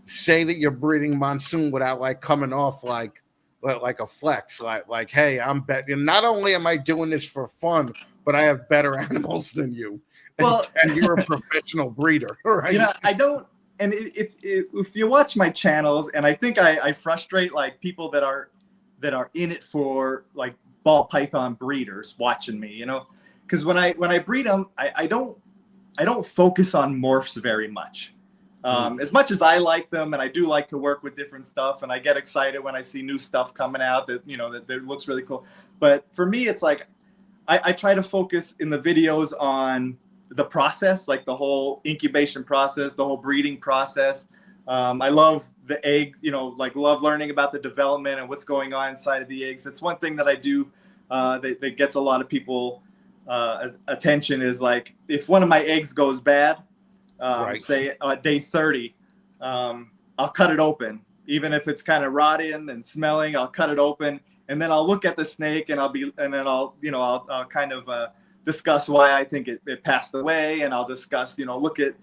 say that you're breeding monsoon without like coming off like a flex? Like, hey, I'm betting. Not only am I doing this for fun, but I have better animals than you. Well, and you're a professional breeder, right? I don't. And if you watch my channels, and I think I frustrate like people that are in it for like ball python breeders watching me, because when I breed them, I don't focus on morphs very much. As much as I like them, and I do like to work with different stuff, and I get excited when I see new stuff coming out that that looks really cool. But for me, it's like I try to focus in the videos on the process, like the whole incubation process, the whole breeding process. I love the eggs, love learning about the development and what's going on inside of the eggs. It's one thing that I do that gets a lot of people attention, is like if one of my eggs goes bad, say at day 30, I'll cut it open. Even if it's kind of rotten and smelling, I'll cut it open, and then I'll look at the snake and I'll kind of discuss why I think it passed away, and I'll discuss, look at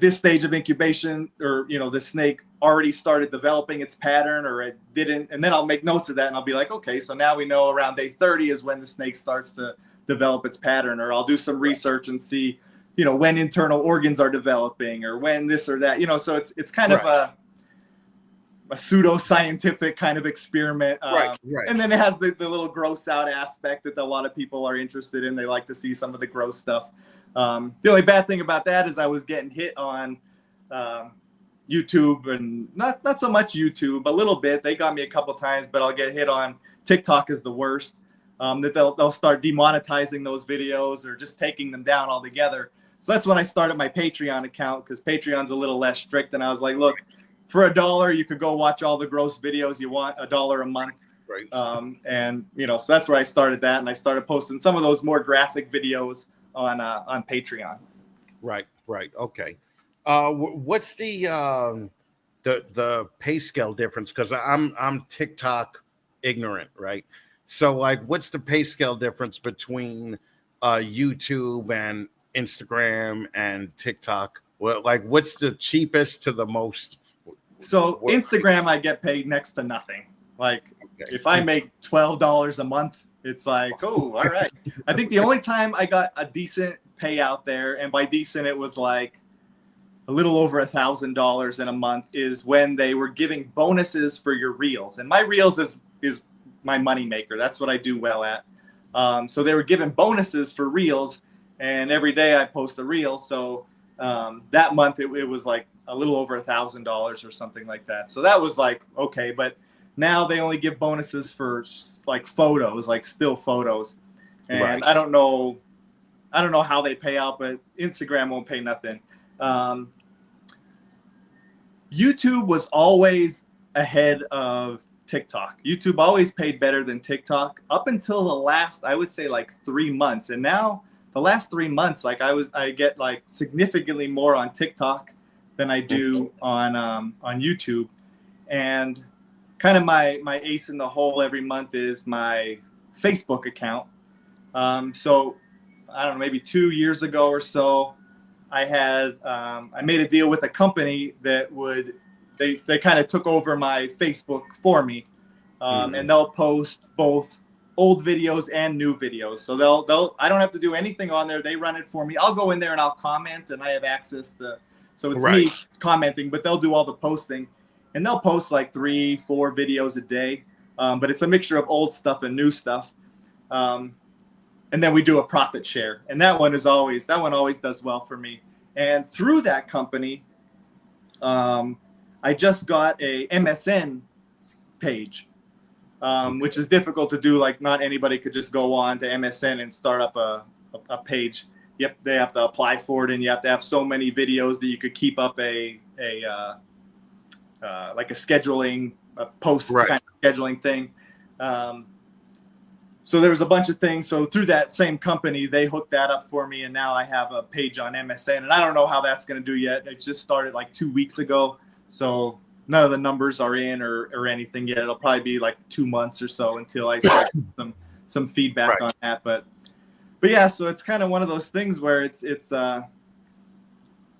this stage of incubation, or the snake already started developing its pattern, or it didn't, and then I'll make notes of that, and I'll be like, okay, so now we know around day 30 is when the snake starts to develop its pattern. Or I'll do some research and see when internal organs are developing, or when this or that, so it's kind of a pseudo-scientific kind of experiment. Right. And then it has the little gross out aspect that a lot of people are interested in. They like to see some of the gross stuff. The only bad thing about that is I was getting hit on YouTube, and not so much YouTube, a little bit. They got me a couple times, but I'll get hit on TikTok is the worst. That they'll start demonetizing those videos or just taking them down altogether. So that's when I started my Patreon account, because Patreon's a little less strict. And I was like, look, for $1, you could go watch all the gross videos you want, $1 a month. Right. So that's where I started that. And I started posting some of those more graphic videos on Patreon. Right. Okay. What's the pay scale difference? Because I'm TikTok ignorant, right? So like, what's the pay scale difference between YouTube and Instagram and TikTok? Well, like, what's the cheapest to the most? So Instagram, I get paid next to nothing. Like, if I make $12 a month, it's like, oh, all right. I think the only time I got a decent payout there, and by decent, it was like a little over $1,000 in a month, is when they were giving bonuses for your reels. And my reels is my money maker. That's what I do well at. So they were giving bonuses for reels, and every day I post a reel. So that month it was like a little over $1,000 or something like that. So that was like, okay, but now they only give bonuses for like photos, like still photos. And Right. I don't know how they pay out, but Instagram won't pay nothing. YouTube was always ahead of TikTok. YouTube always paid better than TikTok up until the last, I would say, like 3 months. And now the last 3 months, like I get like significantly more on TikTok than I do on YouTube. And kind of my ace in the hole every month is my Facebook account. So I don't know, maybe 2 years ago or so, I made a deal with a company that they kind of took over my Facebook for me. And they'll post both old videos and new videos. So I don't have to do anything on there. They run it for me. I'll go in there and I'll comment, and I have access to, so it's me commenting, but they'll do all the posting, and they'll post like 3-4 videos a day. But it's a mixture of old stuff and new stuff. And then we do a profit share, and that one always does well for me. And through that company, I just got a MSN page, which is difficult to do. Like, not anybody could just go on to MSN and start up a page. They have to apply for it, and you have to have so many videos that you could keep up like a scheduling post kind of scheduling thing. So there was a bunch of things. So through that same company, they hooked that up for me, and now I have a page on MSN, and I don't know how that's going to do yet. It just started like 2 weeks ago, so none of the numbers are in or anything yet. It'll probably be like 2 months or so until I start some feedback on that. But yeah, so it's kind of one of those things where it's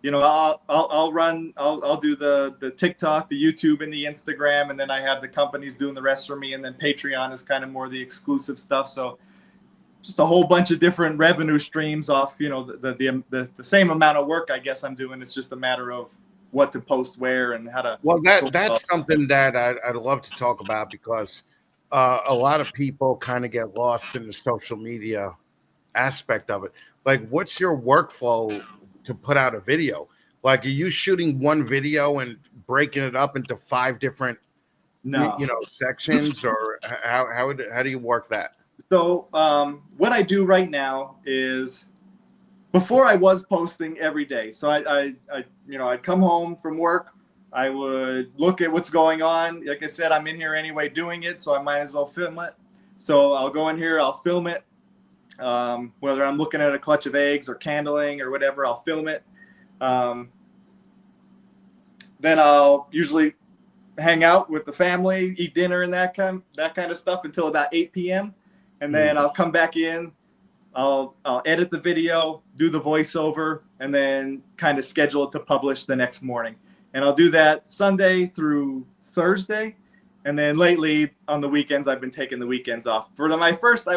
you know, I'll do the TikTok, the YouTube, and the Instagram, and then I have the companies doing the rest for me, and then Patreon is kind of more the exclusive stuff. So just a whole bunch of different revenue streams off, you know, the same amount of work I guess I'm doing. It's just a matter of what to post where and how to. Well, that's something that I'd love to talk about, because a lot of people kind of get lost in the social media aspect of it. Like, what's your workflow to put out a video? Like, are you shooting one video and breaking it up into 5 different sections, or how do you work that? So what I do right now is, before I was posting every day. So I'd come home from work, I would look at what's going on. Like I said, I'm in here anyway doing it, so I might as well film it. So I'll go in here, I'll film it. Whether I'm looking at a clutch of eggs or candling or whatever, I'll film it. Then I'll usually hang out with the family, eat dinner and that kind of stuff until about 8 p.m. And then I'll come back in, I'll edit the video, do the voiceover, and then kind of schedule it to publish the next morning. And I'll do that Sunday through Thursday. And then lately on the weekends, I've been taking the weekends off. For my first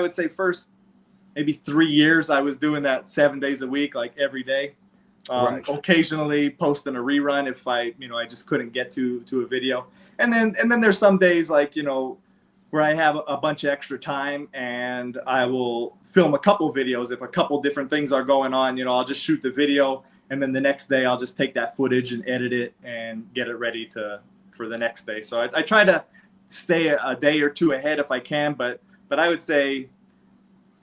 maybe 3 years, I was doing that 7 days a week, like every day. Occasionally posting a rerun if I just couldn't get to a video. And then there's some days, like, you know, where I have a bunch of extra time, and I will film a couple videos. If a couple different things are going on, you know, I'll just shoot the video, and then the next day I'll just take that footage and edit it and get it ready for the next day. So I try to stay a day or two ahead if I can, but I would say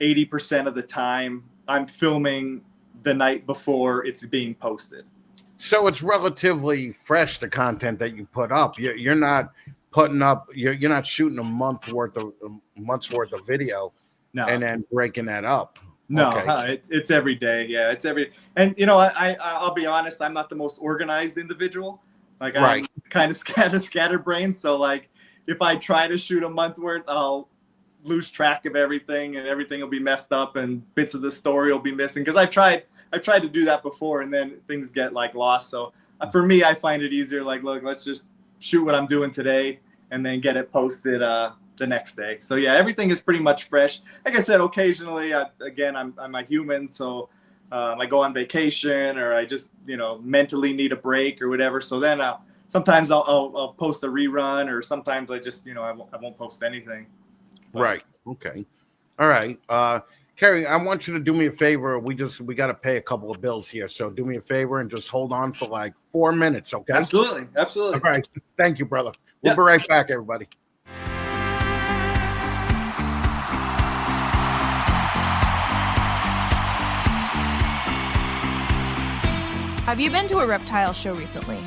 80% of the time I'm filming the night before it's being posted. So it's relatively fresh, the content that you put up. You're not putting up, you're not shooting a month's worth of video and then breaking that up. No, okay. It's every day. Yeah, it's and you know, I'll be honest, I'm not the most organized individual. Like, I'm kind of scatterbrained. So like, if I try to shoot a month worth, I'll lose track of everything, and everything will be messed up, and bits of the story will be missing. Because I've tried to do that before, and then things get like lost. So for me, I find it easier. Like, look, let's just shoot what I'm doing today, and then get it posted the next day. So yeah, everything is pretty much fresh. Like I said, occasionally, I'm a human, so I go on vacation, or I just, you know, mentally need a break or whatever. So then sometimes I'll post a rerun, or sometimes I just, you know, I won't post anything. But. Right. Okay. All right. Keary, I want you to do me a favor. We got to pay a couple of bills here. So do me a favor and just hold on for like 4 minutes. Okay. Absolutely. All right. Thank you, brother. We'll be right back, everybody. Have you been to a reptile show recently?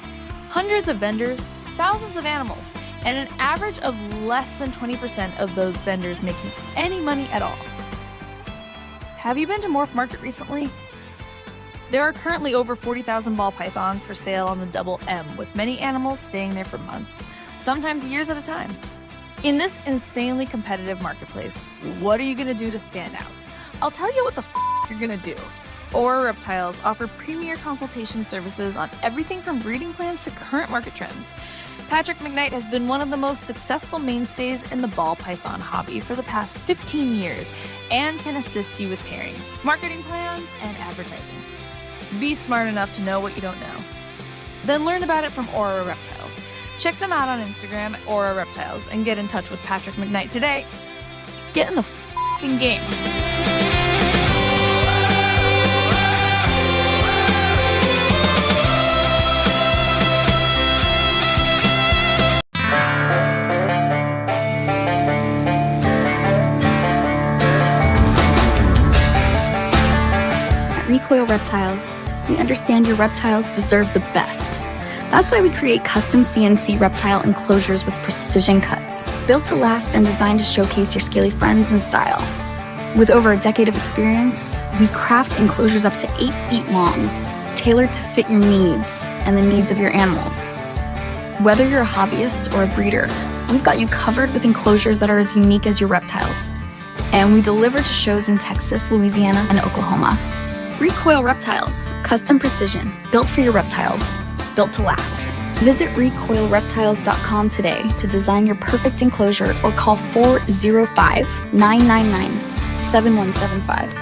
Hundreds of vendors, thousands of animals, and an average of less than 20% of those vendors making any money at all. Have you been to Morph Market recently? There are currently over 40,000 ball pythons for sale on the Double M, with many animals staying there for months, sometimes years at a time. In this insanely competitive marketplace, what are you going to do to stand out? I'll tell you what the you're going to do. Aura Reptiles offer premier consultation services on everything from breeding plans to current market trends. Patrick McKnight has been one of the most successful mainstays in the ball python hobby for the past 15 years and can assist you with pairings, marketing plans, and advertising. Be smart enough to know what you don't know. Then learn about it from Aura Reptiles. Check them out on Instagram at Aura Reptiles and get in touch with Patrick McKnight today. Get in the f***ing game. Recoil Reptiles, we understand your reptiles deserve the best. That's why we create custom CNC reptile enclosures with precision cuts, built to last and designed to showcase your scaly friends in style. With over a decade of experience, we craft enclosures up to 8 feet long, tailored to fit your needs and the needs of your animals. Whether you're a hobbyist or a breeder, we've got you covered with enclosures that are as unique as your reptiles. And we deliver to shows in Texas, Louisiana, and Oklahoma. Recoil Reptiles, custom precision, built for your reptiles, built to last. Visit recoilreptiles.com today to design your perfect enclosure or call 405-999-7175.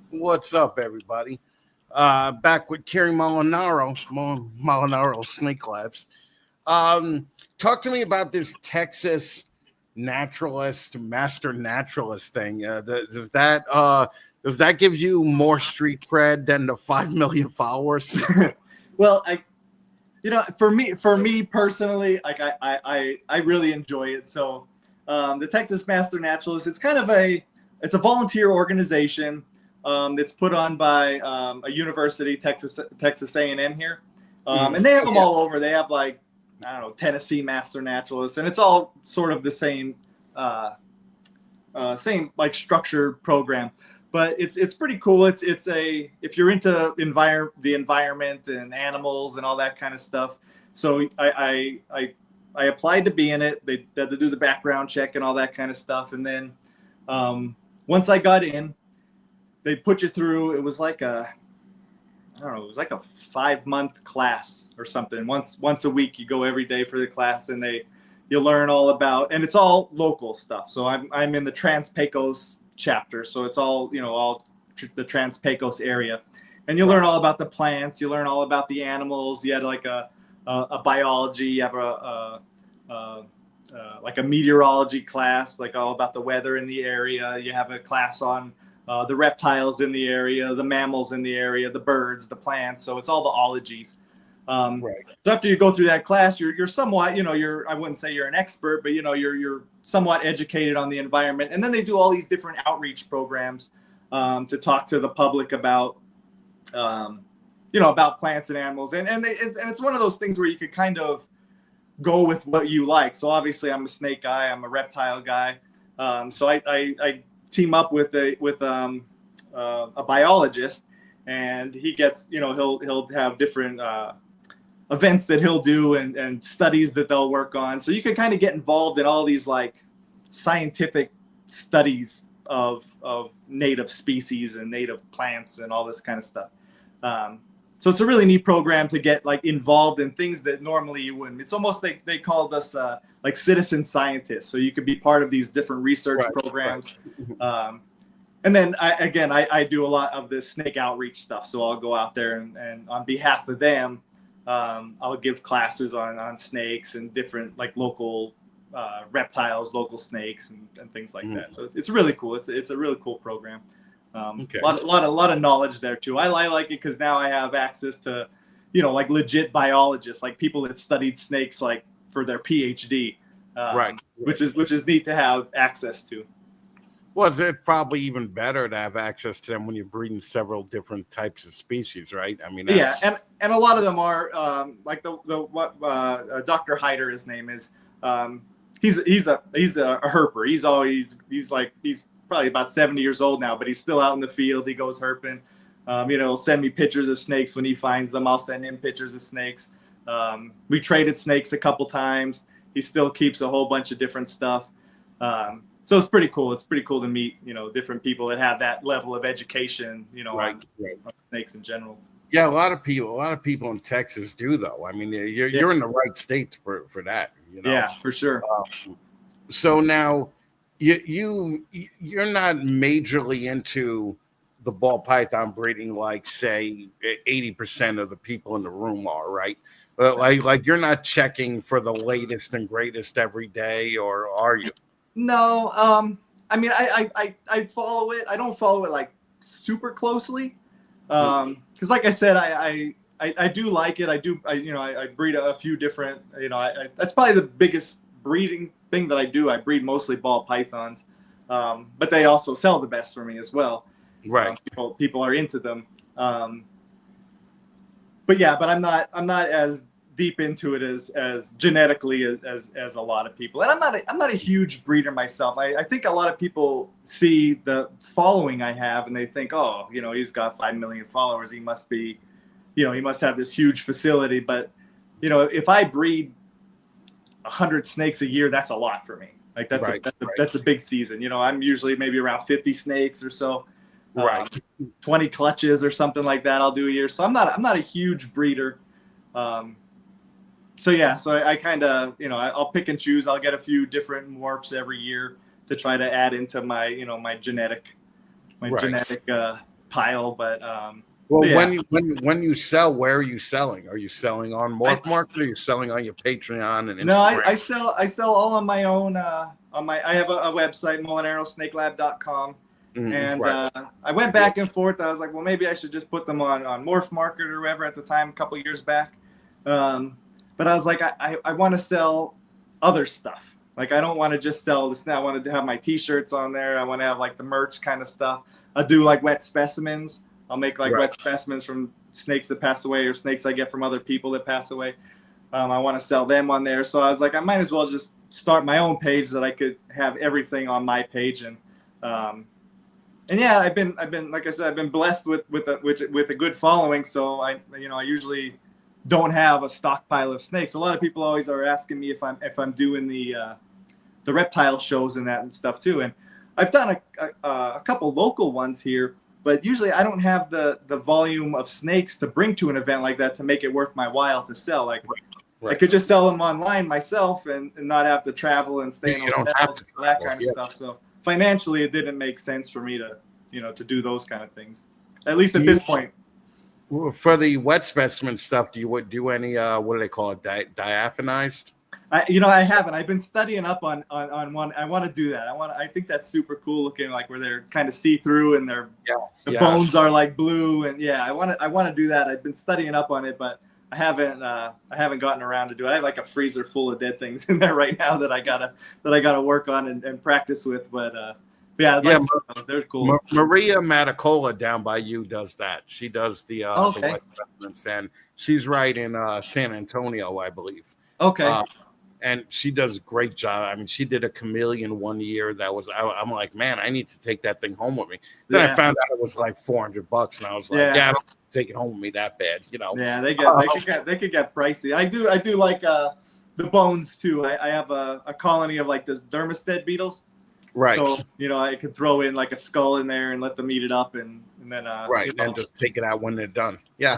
What's up, everybody? Back with Keary Molinaro, Molinaro Snake Labs. Talk to me about this Texas master naturalist thing. Does that give you more street cred than the 5 million followers? Well, for me personally, like I really enjoy it. So the Texas Master Naturalist, it's a volunteer organization. It's put on by a university, Texas A&M here, and they have them all over. They have Tennessee Master Naturalists, and it's all sort of the same structured program, but it's pretty cool. It's if you're into the environment and animals and all that kind of stuff. So I applied to be in it. They had to do the background check and all that kind of stuff, and then once I got in, they put you through. It was like a 5-month class or something. Once a week, you go every day for the class, and you learn all about, and it's all local stuff. So I'm in the Trans-Pecos chapter, so it's all the Trans-Pecos area, and you learn all about the plants, you learn all about the animals. You had a biology, you have a meteorology class, like all about the weather in the area. You have a class on the reptiles in the area, the mammals in the area, the birds, the plants. So it's all the ologies. Right. So after you go through that class, you're somewhat, I wouldn't say you're an expert, but you're somewhat educated on the environment. And then they do all these different outreach programs to talk to the public about, about plants and animals. And it's one of those things where you could kind of go with what you like. So obviously I'm a snake guy, I'm a reptile guy. So I team up with a biologist, and he gets, he'll have different events that he'll do and studies that they'll work on. So you can kind of get involved in all these scientific studies of native species and native plants and all this kind of stuff. So it's a really neat program to get involved in things that normally you wouldn't. It's almost like they called us citizen scientists. So you could be part of these different research programs. Right. And then I do a lot of this snake outreach stuff. So I'll go out there and on behalf of them, I'll give classes on snakes and different local reptiles, local snakes and things like that. So it's really cool. It's a really cool program. Okay. A lot of knowledge there too. I like it because now I have access to, legit biologists, people that studied snakes for their PhD, right? Which is neat to have access to. Well, it's probably even better to have access to them when you're breeding several different types of species, right? I mean, that's... and a lot of them are like Dr. Hyder, his name is. He's a herper. He's probably about 70 years old now, but he's still out in the field. He goes herping. He'll send me pictures of snakes when he finds them. I'll send him pictures of snakes. We traded snakes a couple times. He still keeps a whole bunch of different stuff. So it's pretty cool. It's pretty cool to meet, different people that have that level of education, on snakes in general. Yeah, a lot of people in Texas do, though. I mean, you're in the right states for that. Yeah, for sure. So now you're not majorly into the ball python breeding like, say, 80% of the people in the room are, right? But like you're not checking for the latest and greatest every day, or are you? No, I mean, I follow it. I don't follow it like super closely, because like I said, I do like it. I breed a few different. That's probably the biggest breeding thing that I do. I breed mostly ball pythons, but they also sell the best for me as well. Right. People are into them. But I'm not as deep into it as genetically as a lot of people, and I'm not a huge breeder myself. I think a lot of people see the following I have and they think, oh, he's got 5 million followers, he must be, he must have this huge facility. But if I breed 100 snakes a year, that's a lot for me. Like that's a big season. I'm usually maybe around 50 snakes or so. 20 clutches or something like that I'll do a year. So I'm not a huge breeder. So I kind of, I'll pick and choose. I'll get a few different morphs every year to try to add into my, my genetic pile. But when you sell, where are you selling? Are you selling on Morph Market, or are you selling on your Patreon and Instagram? No, I sell all on my own. I have a website, molinarosnakelab.com. And I went back and forth. I was like, well, maybe I should just put them on Morph Market or whatever at the time, a couple of years back. But I was like, I want to sell other stuff. Like, I don't want to just sell this. I wanted to have my T-shirts on there. I want to have like the merch kind of stuff. I'll do like wet specimens. I'll make like wet specimens from snakes that pass away or snakes I get from other people that pass away. I want to sell them on there. So I was like, I might as well just start my own page that I could have everything on my page. And yeah, I've been like I said, I've been blessed with a good following. So I usually don't have a stockpile of snakes. A lot of people always are asking me if I'm doing the reptile shows and that and stuff too. And I've done a couple local ones here, but usually I don't have the volume of snakes to bring to an event like that to make it worth my while to sell. Like I could just sell them online myself and not have to travel and stay in hotels and that kind of stuff. So financially, it didn't make sense for me to do those kind of things, at least at this point. For the wet specimen stuff, do you do any what do they call it, diaphanized? I haven't. I've been studying up on one. I want to do that. I think that's super cool looking, like where they're kind of see through and the bones are like blue, and I want to do that. I've been studying up on it, but I haven't gotten around to do it. I have like a freezer full of dead things in there right now that I gotta work on and practice with. But they're cool. Maria Matacola down by you does that. She does the wet specimens, and she's right in San Antonio, I believe. Okay. And she does a great job. I mean, she did a chameleon one year. I'm like, man, I need to take that thing home with me. Then I found out it was like $400, and I was like, I don't take it home with me that bad, Yeah, they could get pricey. I do like the bones too. I have a colony of like this dermestid beetles. Right. So I could throw in like a skull in there and let them eat it up, and then and just take it out when they're done. Yeah.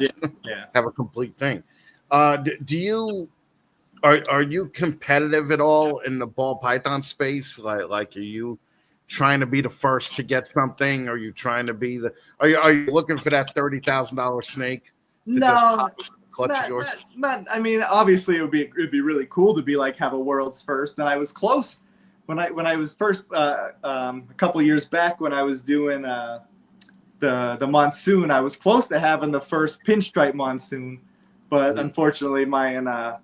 Have a complete thing. Do you? Are you competitive at all in the ball python space? Like, are you trying to be the first to get something? Are you trying to be are you looking for that $30,000 snake? No, clutch yours? Not. I mean, obviously it'd be really cool to be like have a world's first. And I was close when I was first a couple of years back when I was doing the monsoon. I was close to having the first pinstripe monsoon, but unfortunately the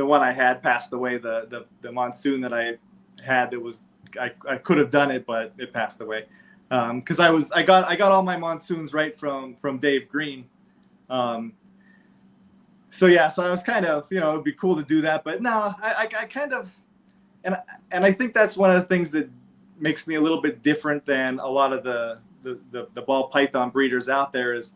one I had passed away. The monsoon that I had that was I could have done it, but it passed away. Because I got all my monsoons right from Dave Green. So I was kind of, it'd be cool to do that, but no, I kind of, and I think that's one of the things that makes me a little bit different than a lot of the ball python breeders out there is,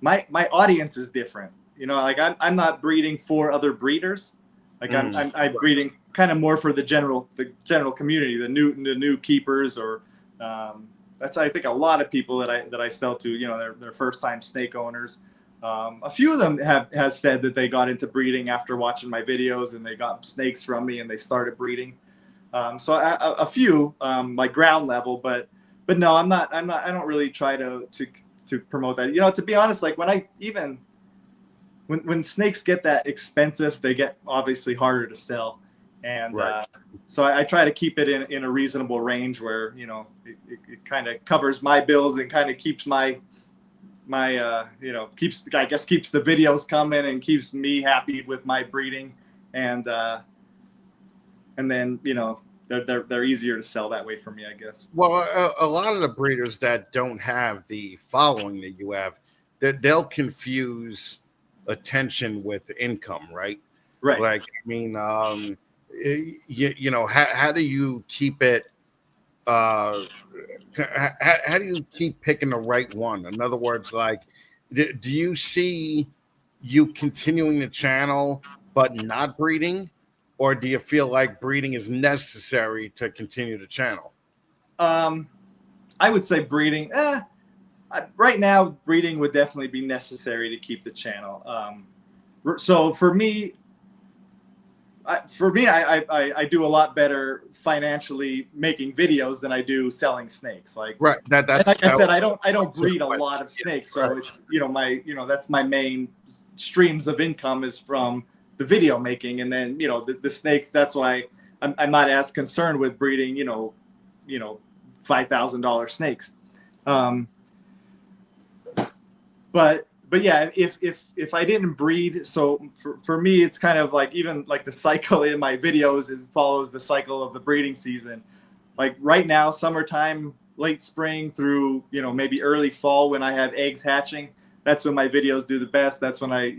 my audience is different. Like I'm not breeding for other breeders. Like I'm breeding kind of more for the general community, the new keepers, or that's, I think, a lot of people that I sell to, they're first time snake owners. A few of them have said that they got into breeding after watching my videos, and they got snakes from me and they started breeding. So a few, like ground level, but no, I don't really try to promote that. To be honest, like when snakes get that expensive, they get obviously harder to sell. And so I try to keep it in a reasonable range where, it kind of covers my bills and kind of keeps my keeps the videos coming and keeps me happy with my breeding. And then, they're easier to sell that way for me, I guess. Well, a lot of the breeders that don't have the following that you have, that they'll confuse attention with income, right? Right. Like, I mean, how do you keep it? How do you keep picking the right one? In other words, like, do you see you continuing the channel but not breeding, or do you feel like breeding is necessary to continue the channel? I would say breeding. Right now, breeding would definitely be necessary to keep the channel. So for me, I do a lot better financially making videos than I do selling snakes. Like, right. That's like I said, I don't breed a lot of snakes, so it's that's my main streams of income is from the video making, and then the snakes. That's why I'm not as concerned with breeding $5,000 snakes. But yeah, if I didn't breed, so for me, it's kind of like, even like the cycle in my videos follows the cycle of the breeding season. Like right now, summertime, late spring through, maybe early fall, when I have eggs hatching, that's when my videos do the best. That's when my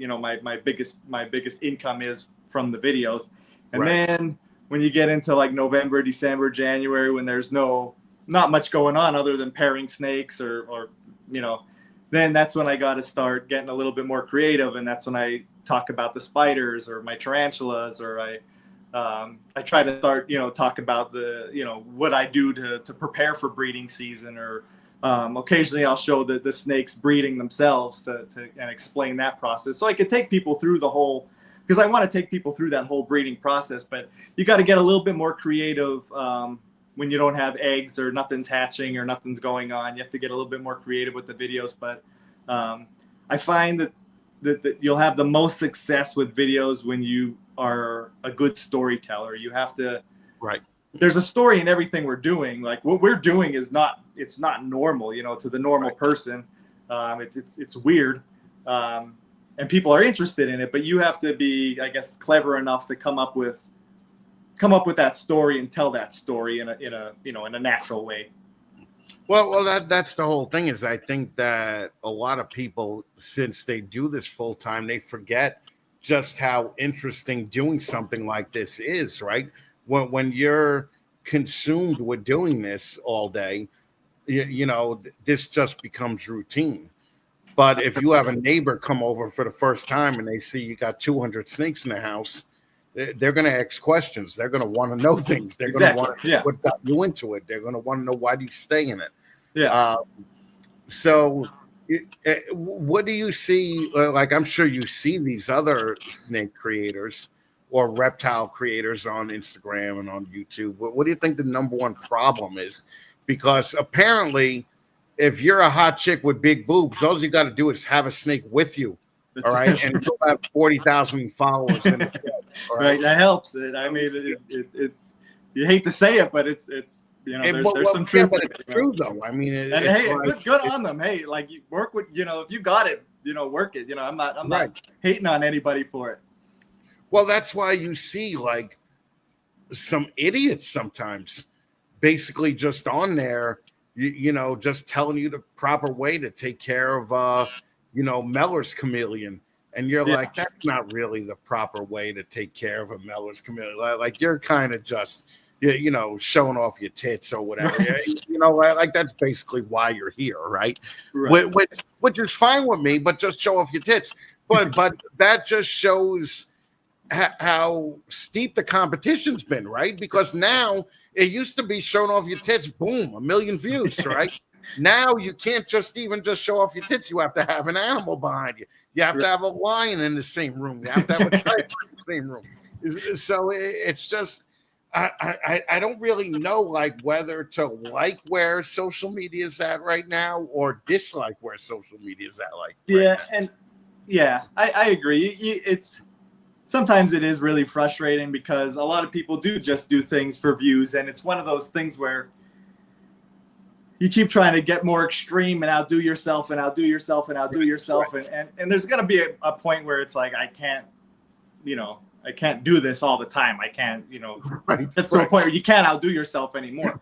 biggest income is from the videos. And then when you get into like November, December, January, when there's not much going on other than pairing snakes or then that's when I got to start getting a little bit more creative. And that's when I talk about the spiders or my tarantulas, or I try to start, talk about what I do to prepare for breeding season, or occasionally I'll show the snakes breeding themselves and explain that process. So I could take people through the whole, because I want to take people through that whole breeding process, but you got to get a little bit more creative when you don't have eggs or nothing's hatching or nothing's going on. You have to get a little bit more creative with the videos. But I find that you'll have the most success with videos when you are a good storyteller. You have to, there's a story in everything we're doing. Like what we're doing it's not normal, to the normal person. It's weird. And people are interested in it, but you have to be, I guess, clever enough to come up with that story and tell that story in a natural way. Well, that's the whole thing. Is I think that a lot of people, since they do this full time, they forget just how interesting doing something like this is. Right? When you're consumed with doing this all day, this just becomes routine. But if you have a neighbor come over for the first time and they see you got 200 snakes in the house, they're going to ask questions. They're going to want to know things. They're going to want to know what got you into it. They're going to want to know why do you stay in it. Yeah. So what do you see? Like, I'm sure you see these other snake creators or reptile creators on Instagram and on YouTube. What do you think the number one problem is? Because apparently, if you're a hot chick with big boobs, all you got to do is have a snake with you. All right. And you'll have 40,000 followers. All right. That helps. I mean, it you hate to say it, but it's there's some truth. But it's true though. I mean, and hey, good on them. Hey, like you work with, if you got it, work it. I'm not hating on anybody for it. Well, that's why you see like some idiots sometimes, basically just on there, just telling you the proper way to take care of Meller's chameleon. And you're like, that's not really the proper way to take care of a Meller's chameleon. Like you're kind of just, showing off your tits or whatever. Like that's basically why you're here, right? Which is fine with me, but just show off your tits. But that just shows how steep the competition's been, right? Because now it used to be showing off your tits, boom, 1 million views, right? Now you can't just show off your tits. You have to have an animal behind you. You have to have a lion in the same room. You have to have a tiger in the same room. So it's just, I don't really know like whether to like where social media is at right now or dislike where social media is at. I agree. It's sometimes it is really frustrating because a lot of people do just do things for views, and it's one of those things where you keep trying to get more extreme and outdo yourself and outdo yourself and outdo yourself. And there's going to be a point where it's like, I can't do this all the time. I can't, that's to a point where you can't outdo yourself anymore.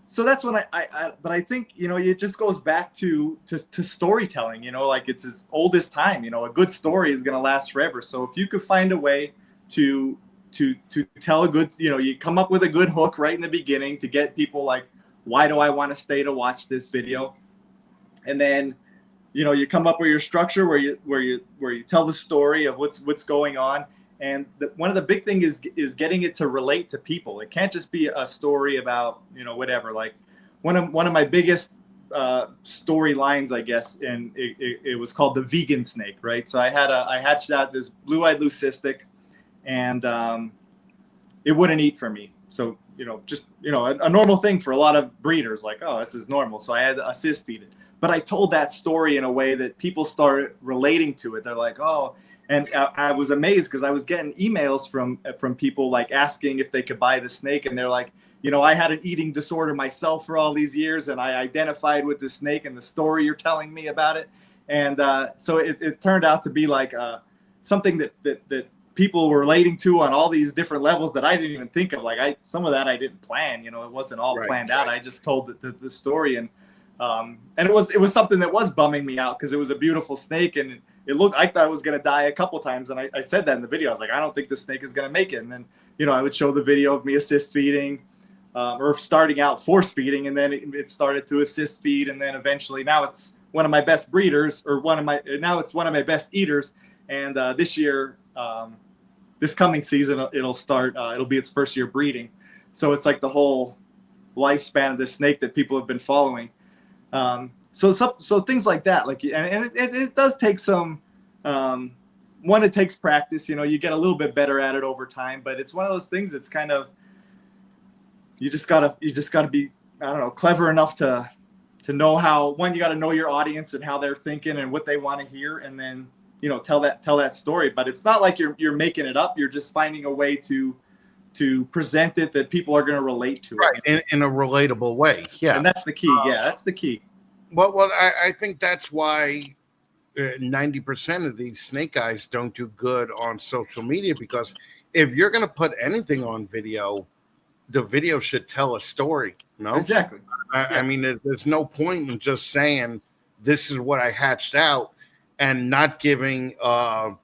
So that's when but I think, it just goes back to storytelling, like it's as old as time, a good story is going to last forever. So if you could find a way to tell a good, you come up with a good hook right in the beginning to get people like, why do I want to stay to watch this video? And then, you come up with your structure where you tell the story of what's going on. And one of the big things is getting it to relate to people. It can't just be a story about, whatever. Like one of my biggest storylines, I guess, and it was called the vegan snake, right? So I hatched out this blue-eyed leucistic, and it wouldn't eat for me. So, a normal thing for a lot of breeders, like, oh, this is normal. So I had to assist feed it. But I told that story in a way that people started relating to it. They're like, oh, and I was amazed because I was getting emails from people like asking if they could buy the snake. And they're like, I had an eating disorder myself for all these years, and I identified with the snake and the story you're telling me about it. And so it turned out to be like something that people were relating to on all these different levels that I didn't even think of. Like some of that I didn't plan, it wasn't all planned out. I just told the story, and it was something that was bumming me out because it was a beautiful snake, and I thought it was going to die a couple times. And I said that in the video. I was like, I don't think the snake is going to make it. And then, I would show the video of me assist feeding, or starting out force feeding. And then it started to assist feed. And then eventually now it's one of my best breeders, now it's one of my best eaters. And this year, this coming season, it'll be its first year breeding. So it's like the whole lifespan of the snake that people have been following. So things like that, and it does take some, it takes practice, you get a little bit better at it over time, but it's one of those things that's kind of, you just gotta be, I don't know, clever enough to know how, you got to know your audience and how they're thinking and what they want to hear. And then, tell that story, but it's not like you're making it up. You're just finding a way to present it that people are going to relate to it. In a relatable way. Yeah. And that's the key. That's the key. Well, I think that's why 90% of these snake guys don't do good on social media, because if you're going to put anything on video, the video should tell a story. No, exactly. I mean, there's no point in just saying this is what I hatched out and not giving a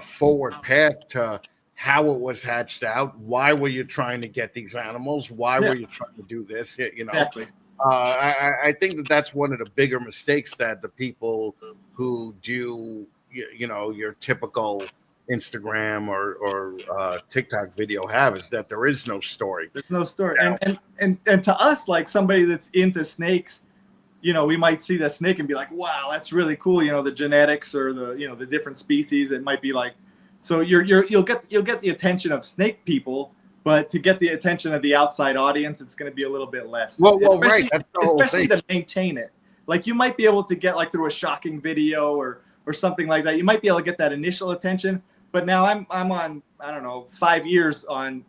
forward path to how it was hatched out. Why were you trying to get these animals? Why were you trying to do this? Exactly. I think that's one of the bigger mistakes that the people who do, your typical Instagram or TikTok video have, is that there is no story. There's no story. And to us, like somebody that's into snakes, we might see the snake and be like, wow, that's really cool. The genetics or the different species. It might be like, so you'll get the attention of snake people, but to get the attention of the outside audience, it's going to be a little bit less. Well, right. That's the whole especially thing. To maintain it. Like you might be able to get like through a shocking video or something like that. You might be able to get that initial attention. But now I'm on, I don't know, 5 years on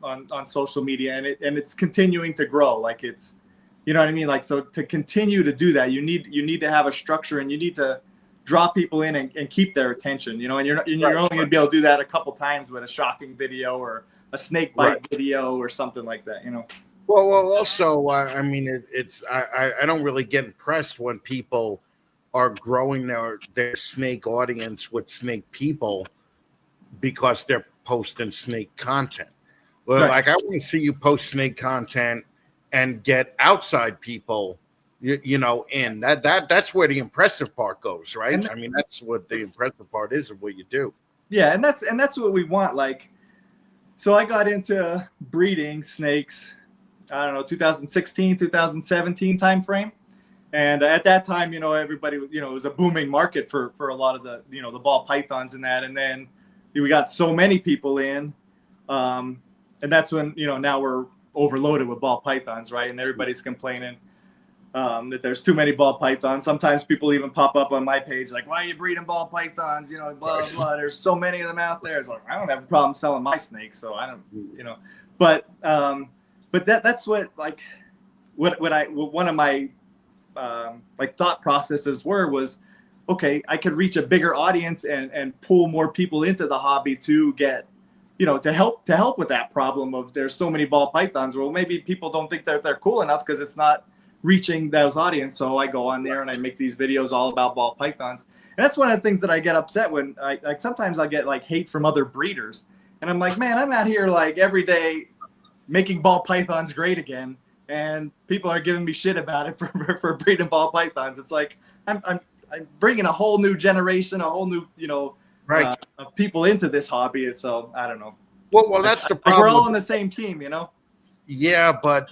social media, and it's continuing to grow. Like it's, you know what I mean? Like, so to continue to do that, you need to have a structure, and you need to draw people in and keep their attention, and you're only going to be able to do that a couple times with a shocking video or a snake bite video or something like that, Well, also, I mean, I don't really get impressed when people are growing their snake audience with snake people because they're posting snake content. Well, like I want to see you post snake content and get outside people, in that's where the impressive part goes, right? I mean, that's what the impressive part is of what you do. Yeah, and that's what we want. Like, so I got into breeding snakes, I don't know, 2016, 2017 timeframe. And at that time, everybody, it was a booming market for a lot of the, the ball pythons and that. And then we got so many people in, and that's when, now we're overloaded with ball pythons, right? And everybody's complaining that there's too many ball pythons. Sometimes people even pop up on my page like, why are you breeding ball pythons? Blah, blah, blah. There's so many of them out there. It's like, I don't have a problem selling my snakes. So I don't, but that's what, like, what one of my, like thought processes was, okay, I could reach a bigger audience and pull more people into the hobby to get, to help with that problem of there's so many ball pythons. Well, maybe people don't think that they're cool enough because it's not reaching those audience. So I go on there and I make these videos all about ball pythons. And that's one of the things that I get upset when sometimes I get like hate from other breeders. And I'm like, man, I'm out here like every day making ball pythons great again. And people are giving me shit about it for breeding ball pythons. It's like I'm bringing a whole new generation, a whole new of people into this hobby. So I don't know. Well, that's the problem. We're all on the same team, Yeah, but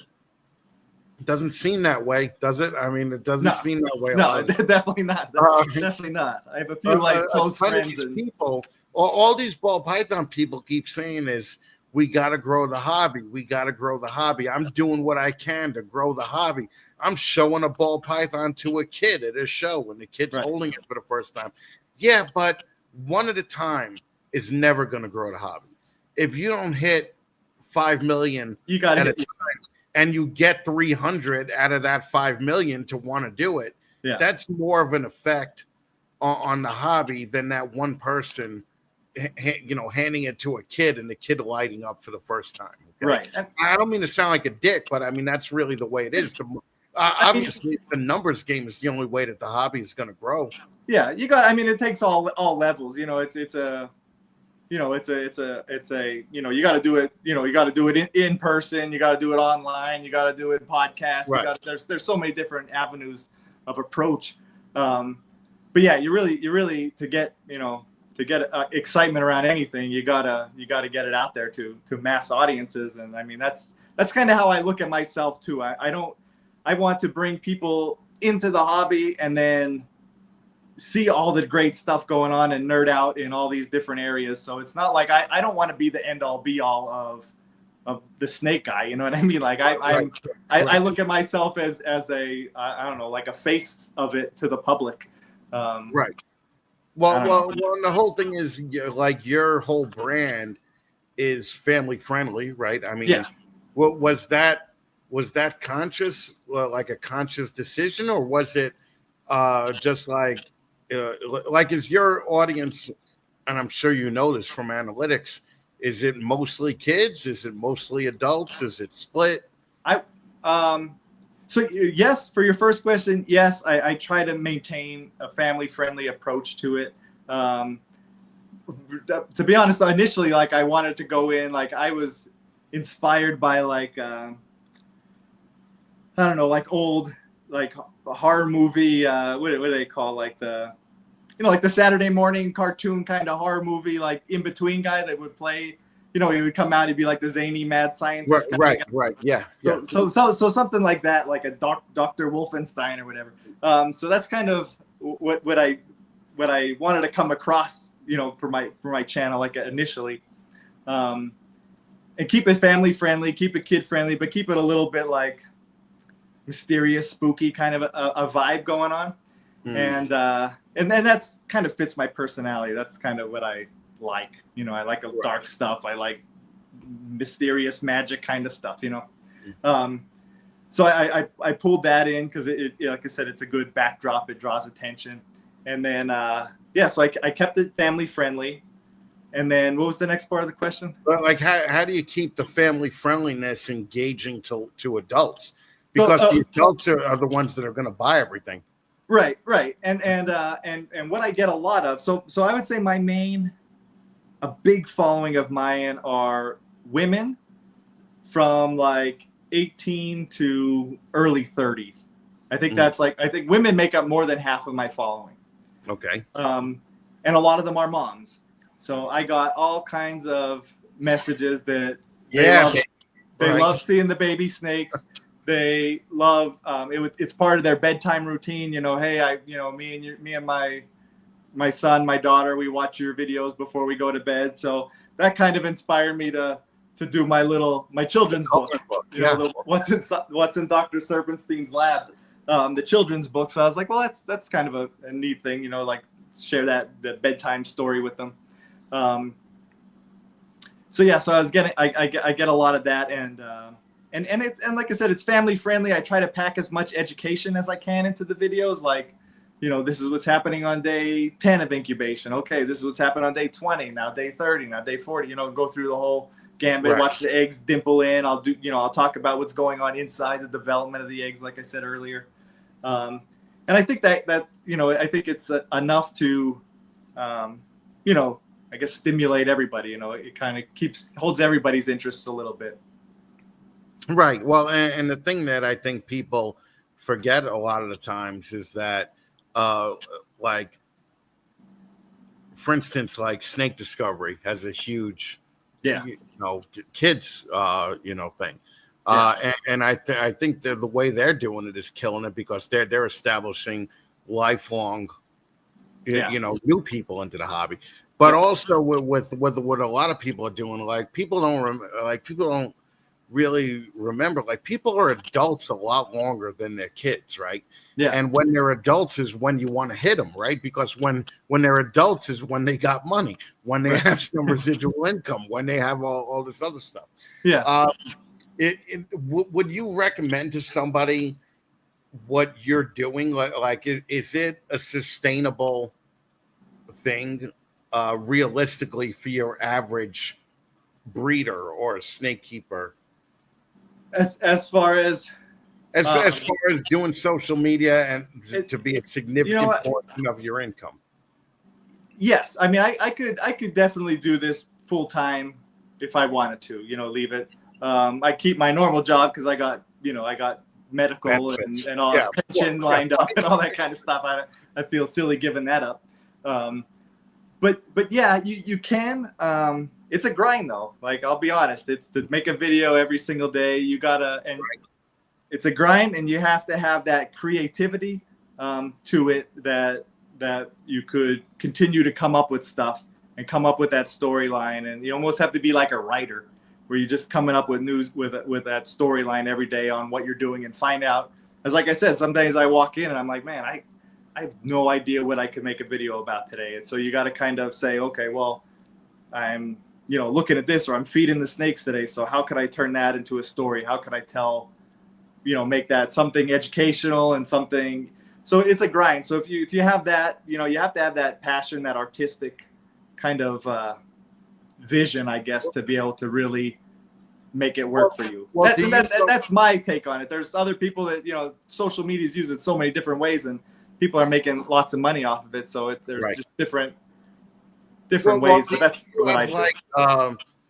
it doesn't seem that way, does it? I mean, it doesn't seem that way. No, definitely not. Definitely not. I have a few close friends and people. All these ball python people keep saying is, we got to grow the hobby. We got to grow the hobby. I'm doing what I can to grow the hobby. I'm showing a ball python to a kid at a show when the kid's holding it for the first time. Yeah, but one at a time is never going to grow the hobby. If you don't hit 5 million you got at a time and you get 300 out of that 5 million to want to do it, that's more of an effect on the hobby than that one person handing it to a kid and the kid lighting up for the first time. Okay? Right. I don't mean to sound like a dick, but I mean, that's really the way it is. Obviously, the numbers game is the only way that the hobby is going to grow. Yeah, it takes all levels. You got to do it. You got to do it in person. You got to do it online. You got to do it podcasts. Right. There's so many different avenues of approach. But yeah, you really to get excitement around anything, you gotta get it out there to mass audiences. And I mean, that's kind of how I look at myself too. I want to bring people into the hobby and then see all the great stuff going on and nerd out in all these different areas. So it's not like I don't want to be the end all be all of the snake guy. You know what I mean? Like I look at myself as a, I don't know, like a face of it to the public. Right. Well, the whole thing is like your whole brand is family friendly, right? I mean, was that conscious, like a conscious decision, or was it just like is your audience, and I'm sure you know this from analytics, is it mostly kids? Is it mostly adults? Is it split? So yes, for your first question, yes, I try to maintain a family-friendly approach to it. To be honest, initially, like I wanted to go in, like I was inspired by like I don't know, like old like horror movie. What do they call like the like the Saturday morning cartoon kind of horror movie, like In Between guy that would play. He would come out, he'd be like the zany mad scientist. Right. Yeah. So something like that, like a Dr. Wolfenstein or whatever. So that's kind of what I wanted to come across, for my channel, like initially, and keep it family friendly, keep it kid friendly, but keep it a little bit like mysterious, spooky kind of a vibe going on, and then that's kind of fits my personality. That's kind of what I like. I like dark stuff. I like mysterious magic kind of stuff. So I pulled that in because it like I said, it's a good backdrop. It draws attention. And then, so I kept it family friendly. And then what was the next part of the question? But like, how do you keep the family friendliness engaging to adults? Because the adults are the ones that are going to buy everything. Right. And what I get a lot of, so I would say a big following of mine are women from like 18 to early 30s. I think I think women make up more than half of my following. Okay. And a lot of them are moms. So I got all kinds of messages that they love seeing the baby snakes. They love it's part of their bedtime routine. Hey, me and my son, my daughter, we watch your videos before we go to bed. So that kind of inspired me to do my children's book. What's in Dr. Serpenstein's lab, the children's book. So I was like, well, that's kind of a neat thing, like share the bedtime story with them. So I was getting, I get a lot of that, and like I said, it's family friendly. I try to pack as much education as I can into the videos. Like, this is what's happening on day 10 of incubation. Okay, this is what's happening on day 20. Now day 30. Now day 40. Go through the whole gambit. Right. Watch the eggs dimple in. I'll talk about what's going on inside the development of the eggs, like I said earlier. And I think that I think it's enough to, I guess stimulate everybody. It kind of holds everybody's interests a little bit. Right. Well, and the thing that I think people forget a lot of the times is that, like, for instance, like snake discovery has a huge, kids, thing. And I think that the way they're doing it is killing it, because they're establishing lifelong, new people into the hobby. But also with what a lot of people are doing, like people don't really remember, like people are adults a lot longer than their kids, right? Yeah. And when they're adults is when you want to hit them, right? Because when they're adults is when they got money, when they have some residual income, when they have all this other stuff. Yeah. Would you recommend to somebody what you're doing? Like, is it a sustainable thing? Realistically, for your average breeder or a snake keeper, as far as doing social media and to be a significant portion of your income? Yes, I mean I could definitely do this full time if I wanted to. Leave it. I keep my normal job because I got medical and all pension lined up and all that kind of stuff. I feel silly giving that up. But yeah, you can. It's a grind though. Like, I'll be honest, it's to make a video every single day. You gotta, and it's a grind, and you have to have that creativity to it that you could continue to come up with stuff and come up with that storyline. And you almost have to be like a writer, where you're just coming up with news with that storyline every day on what you're doing, and find out. As like I said, some days I walk in and I'm like, man, I have no idea what I could make a video about today. So you got to kind of say, okay, well, I'm, looking at this, or I'm feeding the snakes today. So how could I turn that into a story? How could I tell, make that something educational and something. So it's a grind. So if you have that, you have to have that passion, that artistic kind of vision, I guess, to be able to really make it work for you. That's my take on it. There's other people that, social media is used in so many different ways, and people are making lots of money off of it. So there's just different ways, but that's what I like.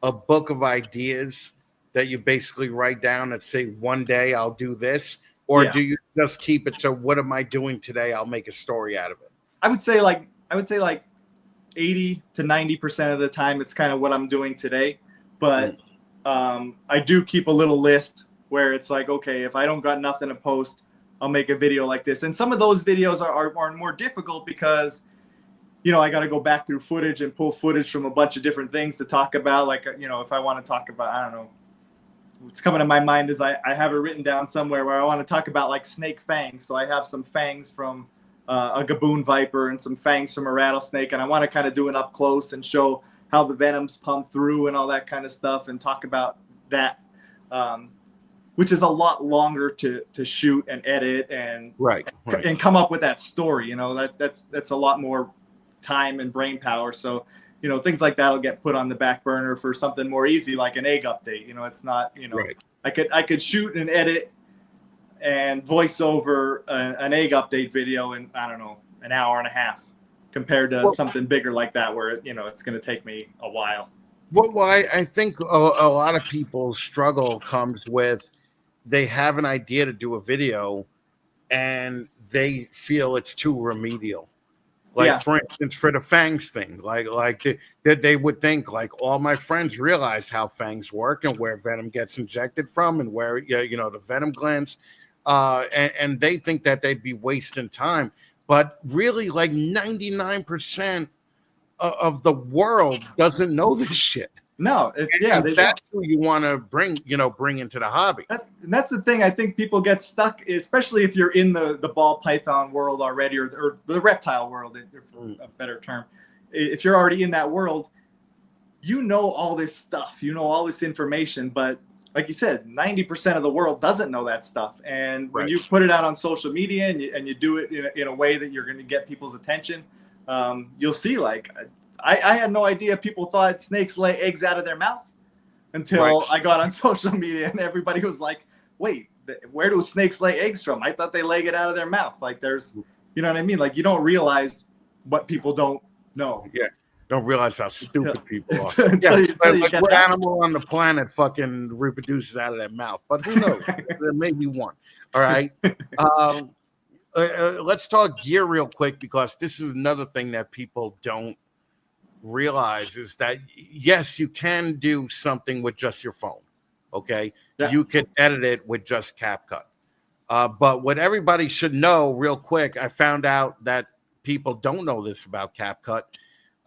A book of ideas that you basically write down and say, one day I'll do this, or do you just keep it to, what am I doing today? I'll make a story out of it. I would say like 80 to 90% of the time, it's kind of what I'm doing today. But I do keep a little list where it's like, okay, if I don't got nothing to post, I'll make a video like this. And some of those videos are more difficult because, I got to go back through footage and pull footage from a bunch of different things to talk about. Like, if I want to talk about, I don't know, what's coming to my mind is I have it written down somewhere where I want to talk about like snake fangs. So I have some fangs from a gaboon viper and some fangs from a rattlesnake. And I want to kind of do it up close and show how the venom's pump through and all that kind of stuff, and talk about that. which is a lot longer to shoot and edit and and come up with that story. You know, that's a lot more time and brain power. So, you know, things like that will get put on the back burner for something more easy, like an egg update. You know, it's not, you know, I could shoot and edit and voice over an egg update video in, I don't know, an hour and a half compared to something bigger like that, where, you know, it's going to take me a while. Well, I think a lot of people's struggle comes with, they have an idea to do a video and they feel it's too remedial. Like, for instance, for the fangs thing, like they would think, like, all my friends realize how fangs work and where venom gets injected from and where, you know, the venom glands, and they think that they'd be wasting time. But really, like 99% of the world doesn't know this shit. No, that's who you want to bring into the hobby. That's the thing. I think people get stuck, especially if you're in the ball python world already, or the reptile world, for a better term. If you're already in that world, you know all this stuff, you know all this information, but like you said, 90% of the world doesn't know that stuff. And when you put it out on social media and you do it in a way that you're going to get people's attention, you'll see, like, I had no idea people thought snakes lay eggs out of their mouth until I got on social media and everybody was like, wait, where do snakes lay eggs from? I thought they lay it out of their mouth. Like, there's, you know what I mean? Like, you don't realize what people don't know. Yeah. Don't realize how stupid people are. Like, what animal on the planet fucking reproduces out of their mouth? But who knows? There may be one. All right. Let's talk gear real quick, because this is another thing that people don't realize, is that yes, you can do something with just your phone. Okay. You can edit it with just CapCut. But what everybody should know real quick, I found out that people don't know this about CapCut.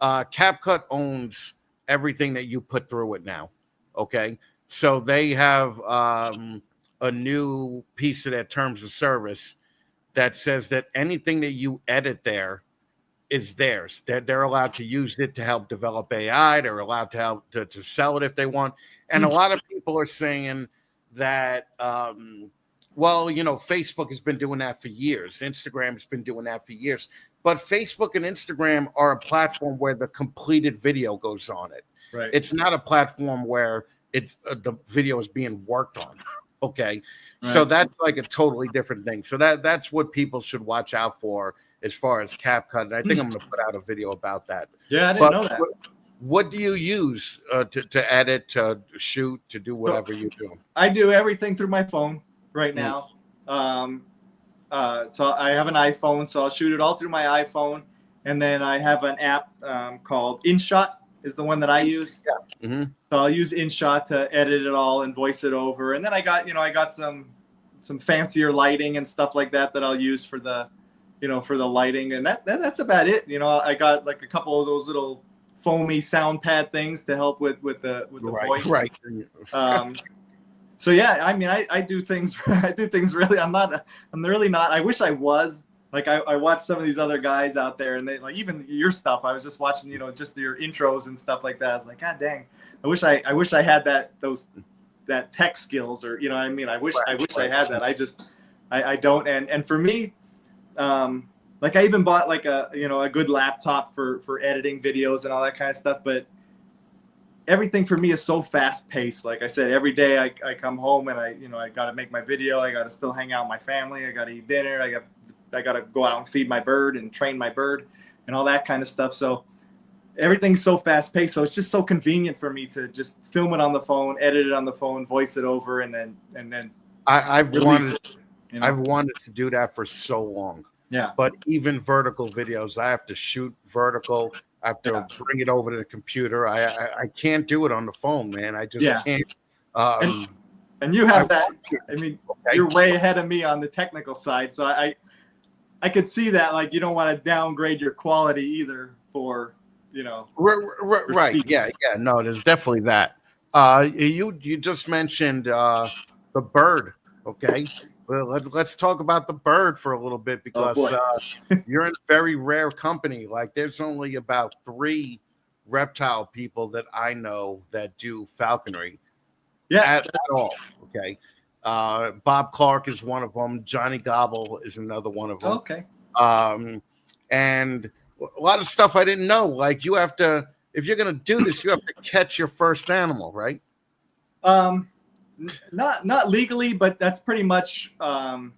CapCut owns everything that you put through it now. Okay. So they have a new piece of their terms of service that says that anything that you edit there is theirs. They're allowed to use it to help develop AI. They're allowed to help to sell it if they want. And a lot of people are saying that, well, you know, Facebook has been doing that for years. Instagram has been doing that for years. But Facebook and Instagram are a platform where the completed video goes on it. Right. It's not a platform where it's the video is being worked on. Okay. Right. So that's like a totally different thing. So that's what people should watch out for as far as CapCut. And I think I'm going to put out a video about that. Yeah, I didn't know that. What do you use to edit, to shoot, to do whatever you do? I do everything through my phone right now. So I have an iPhone, so I'll shoot it all through my iPhone. And then I have an app called InShot is the one that I use. Yeah. Mm-hmm. So I'll use InShot to edit it all and voice it over. And then I got some fancier lighting and stuff like that I'll use for the lighting. And that's about it. You know, I got like a couple of those little foamy sound pad things to help with the voice. Right. So yeah, I mean, I do things. I do things really. I'm really not. I wish I was. Like I watch some of these other guys out there, and they, like, even your stuff. I was just watching, just your intros and stuff like that. I was like, God dang, I wish I had that tech skills, or what I mean. I wish I had that. I don't. And for me, like I even bought like a good laptop for editing videos and all that kind of stuff, but everything for me is so fast paced. Like I said, every day I come home and I got to make my video. I got to still hang out with my family. I got to eat dinner. I got to go out and feed my bird and train my bird and all that kind of stuff. So everything's so fast paced. So it's just so convenient for me to just film it on the phone, edit it on the phone, voice it over, and then I've wanted to do that for so long. Yeah. But even vertical videos, I have to shoot vertical. I have to bring it over to the computer. I can't do it on the phone, man. I just can't. And you have that. I mean, you're way ahead of me on the technical side. So I could see that. Like, you don't want to downgrade your quality either for, Right. Yeah. No, there's definitely that. You just mentioned the bird. Okay. Well, let's talk about the bird for a little bit, because you're in very rare company. Like, there's only about 3 reptile people that I know that do falconry. Yeah, at all. Okay. Bob Clark is one of them. Johnny Gobble is another one of them. Okay. And a lot of stuff I didn't know. Like you have to, if you're going to do this, you have to catch your first animal, right? Not legally, but that's pretty much. I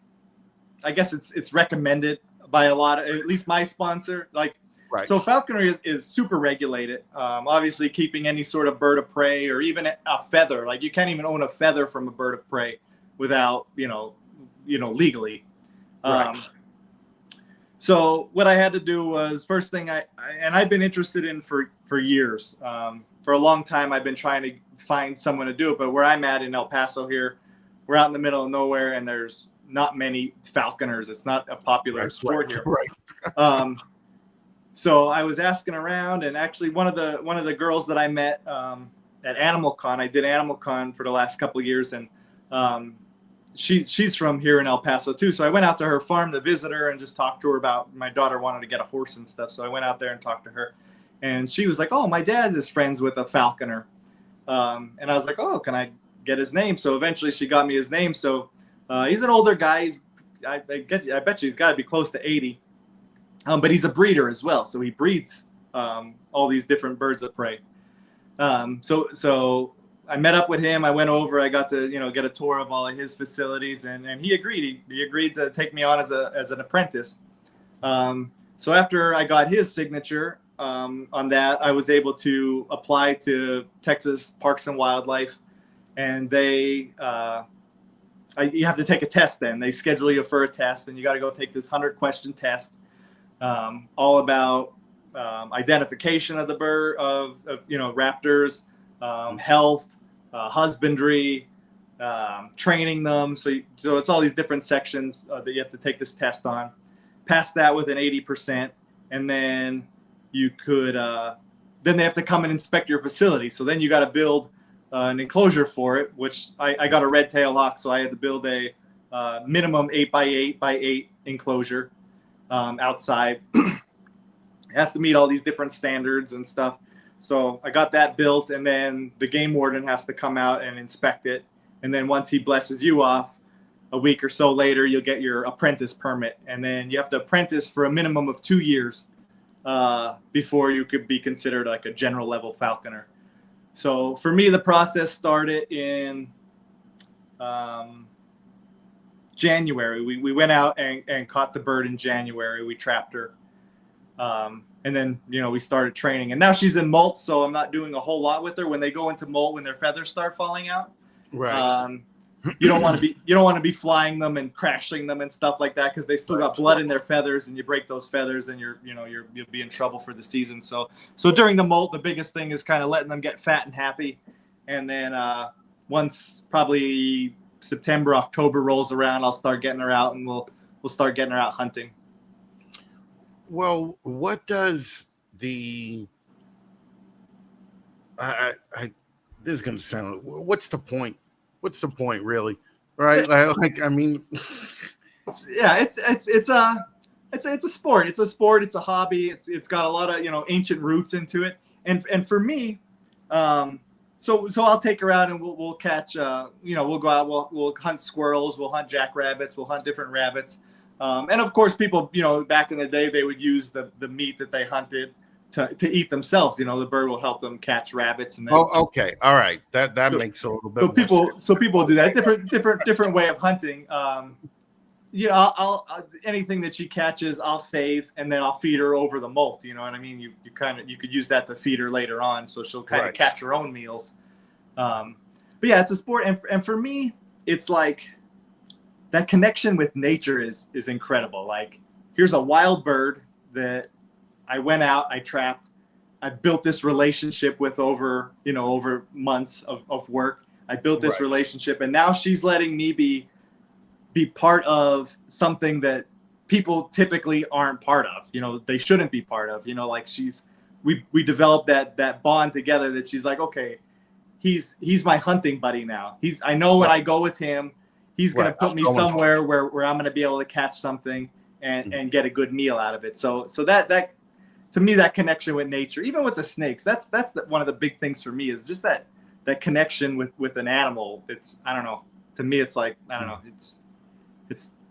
guess it's recommended by a lot of, at least my sponsor. Like, right. So falconry is super regulated. Obviously, keeping any sort of bird of prey or even a feather. Like you can't even own a feather from a bird of prey without legally. Right. So what I had to do was first thing I've been interested in for years. For a long time, I've been trying to find someone to do it. But where I'm at in El Paso here, we're out in the middle of nowhere, and there's not many falconers. It's not a popular sport here. Right. So I was asking around, and actually one of the girls that I met at Animal Con, I did Animal Con for the last couple of years, and she's from here in El Paso too. So I went out to her farm to visit her and just talk to her about my daughter wanted to get a horse and stuff. So I went out there and talked to her, and she was like, "Oh, my dad is friends with a falconer," and I was like, "Oh, can I get his name?" So eventually she got me his name. So he's an older guy. I bet you he's got to be close to 80. But he's a breeder as well, so he breeds all these different birds of prey. So I met up with him. I went over. I got to get a tour of all of his facilities, and he agreed. He agreed to take me on as an apprentice. So after I got his signature on that, I was able to apply to Texas Parks and Wildlife, and they you have to take a test. Then they schedule you for a test, and you got to go take this 100-question test. All about identification of the bird, of raptors, health, husbandry, training them. So it's all these different sections that you have to take this test on. Pass that with an 80%, and then you could. Then they have to come and inspect your facility. So then you got to build an enclosure for it, which I got a red tail hawk, so I had to build a minimum 8x8x8 enclosure. Outside. It has to meet all these different standards and stuff. So I got that built, and then the game warden has to come out and inspect it. And then once he blesses you off, a week or so later, you'll get your apprentice permit. And then you have to apprentice for a minimum of 2 years before you could be considered like a general level falconer. So for me, the process started in January. We went out and caught the bird in January. We trapped her. And then, we started training. And now she's in molt, so I'm not doing a whole lot with her. When they go into molt, when their feathers start falling out, right. You don't want to be flying them and crashing them and stuff like that, because they still got blood in their feathers, and you break those feathers and you'll be in trouble for the season. So during the molt, the biggest thing is kind of letting them get fat and happy. And then once probably September, October rolls around, I'll start getting her out, and we'll start getting her out hunting. Well, what does the this is going to sound, what's the point? What's the point, really? Right? I mean, yeah, it's a sport. It's a sport. It's a hobby. It's got a lot of ancient roots into it. And for me, so I'll take her out, and we'll catch. We'll go out. We'll hunt squirrels. We'll hunt jackrabbits. We'll hunt different rabbits. And of course, people back in the day, they would use the meat that they hunted to eat themselves. The bird will help them catch rabbits. And then, okay, all right, that makes a little bit. So people do that. Different way of hunting. I'll anything that she catches, I'll save, and then I'll feed her over the molt. You know what I mean? You could use that to feed her later on, so she'll kind of catch her own meals. But yeah, it's a sport, and for me, it's like that connection with nature is incredible. Like, here's a wild bird that I went out, I trapped, I built this relationship with over months of work. I built this relationship, and now she's letting me be part of something that people typically aren't part of. They shouldn't be part of. Like we developed that bond together that she's like, okay, he's my hunting buddy now. I know when I go with him, he's going to put me somewhere where I'm going to be able to catch something and get a good meal out of it. So that to me, that connection with nature, even with the snakes, that's one of the big things for me, is just that connection with an animal. I don't know. to me, it's like, I don't know, it's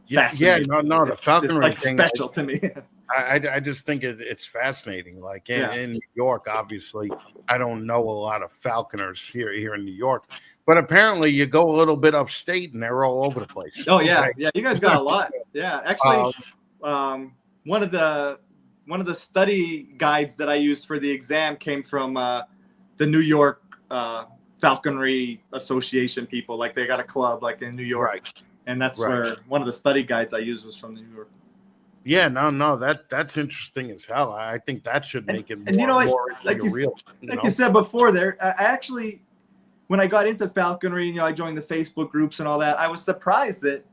Yeah, fascinating. no, the falconry it's like thing, special to me. I just think it's fascinating. Like in New York, obviously, I don't know a lot of falconers here in New York, but apparently you go a little bit upstate and they're all over the place. Oh yeah, Okay. yeah, you guys got a lot. Yeah, actually, one of the study guides that I used for the exam came from the New York Falconry Association people. Like they got a club like in New York, Right. And that's where one of the study guides I used was from New York. Yeah, no, that's interesting as hell. I think that should make it more, and you know, more like real. You said before, there, I actually, when I got into falconry, you know, I joined the Facebook groups and all that. I was surprised that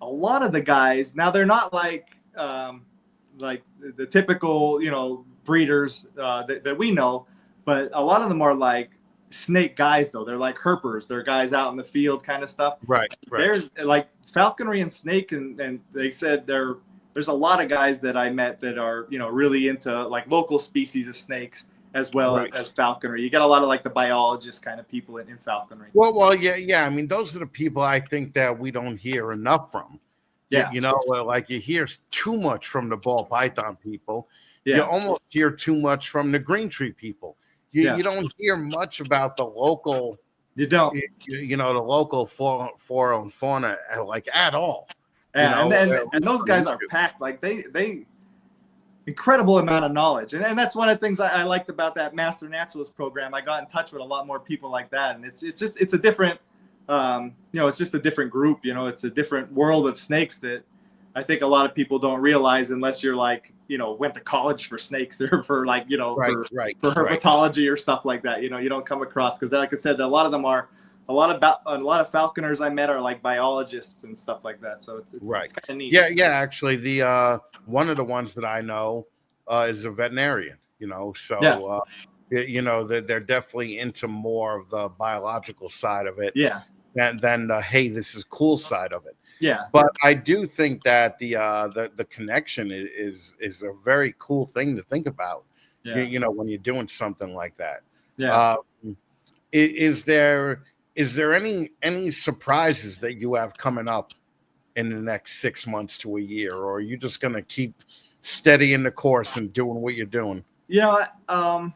a lot of the guys, now they're not like the typical, you know, breeders that we know, but a lot of them are like snake guys though. They're like herpers. They're guys out in the field kind of stuff. Right. There's like falconry and snake, and they said there's a lot of guys that I met that are, you know, really into like local species of snakes as well as falconry. You got a lot of like the biologist kind of people in falconry. Well, yeah. I mean, those are the people I think that we don't hear enough from. Yeah. You know, like you hear too much from the ball python people. Yeah. You almost hear too much from the green tree people. You don't hear much about the local. You don't. You know, the local flora and fauna like at all. Yeah, you know? and those guys are packed. Like they incredible amount of knowledge. And that's one of the things I liked about that Master Naturalist program. I got in touch with a lot more people like that. And it's a different, you know, it's just a different group, you know, it's a different world of snakes that I think a lot of people don't realize unless you're like, you know, went to college for snakes or for like, you know, for herpetology or stuff like that. You know, you don't come across, because like I said, a lot of them are, a lot of falconers I met are like biologists and stuff like that. So it's kind of neat. Yeah. Actually, the one of the ones that I know is a veterinarian. You know, so you know they're definitely into more of the biological side of it. Yeah. Than hey, this is cool side of it. Yeah. But I do think that the connection is a very cool thing to think about. Yeah. You know, when you're doing something like that. Yeah. Is there any surprises that you have coming up in the next 6 months to a year, or are you just going to keep steady in the course and doing what you're doing? You know, I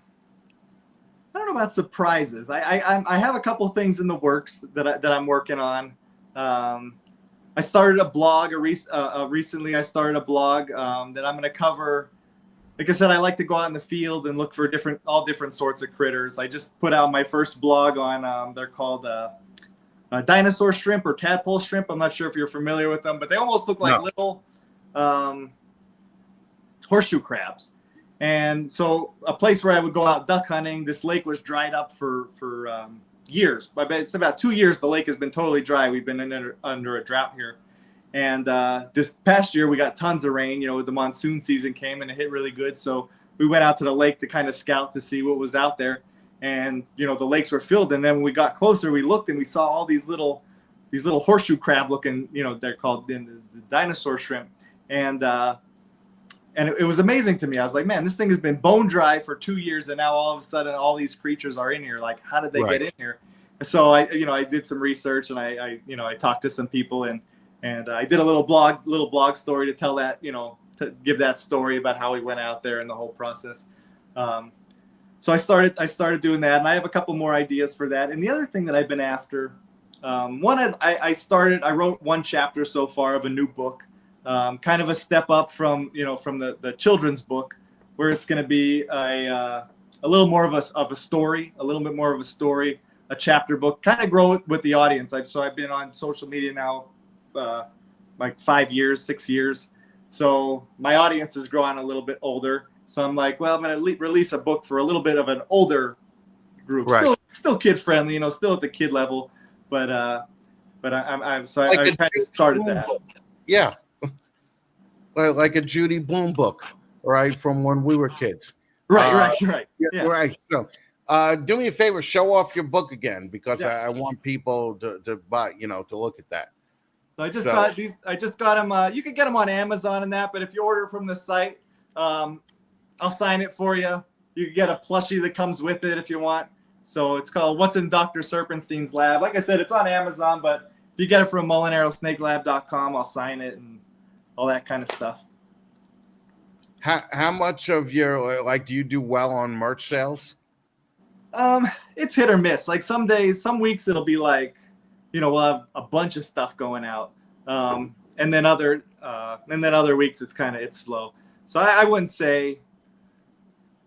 don't know about surprises. I have a couple things in the works that I'm working on. I started a blog recently. I started a blog that I'm going to cover. Like I said, I like to go out in the field and look for all different sorts of critters. I just put out my first blog on, they're called dinosaur shrimp or tadpole shrimp. I'm not sure if you're familiar with them, but they almost look like little horseshoe crabs. And so a place where I would go out duck hunting, this lake was dried up for years. I bet it's about 2 years the lake has been totally dry. We've been under a drought here. And this past year, we got tons of rain. You know, the monsoon season came and it hit really good. So we went out to the lake to kind of scout to see what was out there. And, you know, the lakes were filled. And then when we got closer, we looked and we saw all these little horseshoe crab looking, you know, they're called the dinosaur shrimp. And it was amazing to me. I was like, man, this thing has been bone dry for 2 years. And now all of a sudden, all these creatures are in here. Like, how did they get in here? So I did some research and I talked to some people and I did a little blog story to tell that, you know, to give that story about how we went out there and the whole process. So I started doing that, and I have a couple more ideas for that. And the other thing that I've been after, I wrote one chapter so far of a new book, kind of a step up from the children's book, where it's going to be a little more of a story, a little bit more of a story, a chapter book, kind of grow with the audience. I've been on social media now like 6 years. So my audience is growing a little bit older. So I'm like, well, I'm going to release a book for a little bit of an older group. Right. Still kid friendly, you know, still at the kid level. But I kind of started that. Yeah. Like a Judy Blume book, right? From when we were kids. Right. Yeah. Right. So do me a favor, show off your book again, because I want people to buy, you know, to look at that. So I just got them. You can get them on Amazon and that, but if you order from the site, I'll sign it for you. You can get a plushie that comes with it if you want. So it's called What's in Dr. Serpenstein's Lab. Like I said, it's on Amazon, but if you get it from Molinarosnakelab.com, I'll sign it and all that kind of stuff. How much of your do you do well on merch sales? It's hit or miss. Like some days, some weeks it'll be like, we'll have a bunch of stuff going out. And then other weeks it's slow. So I wouldn't say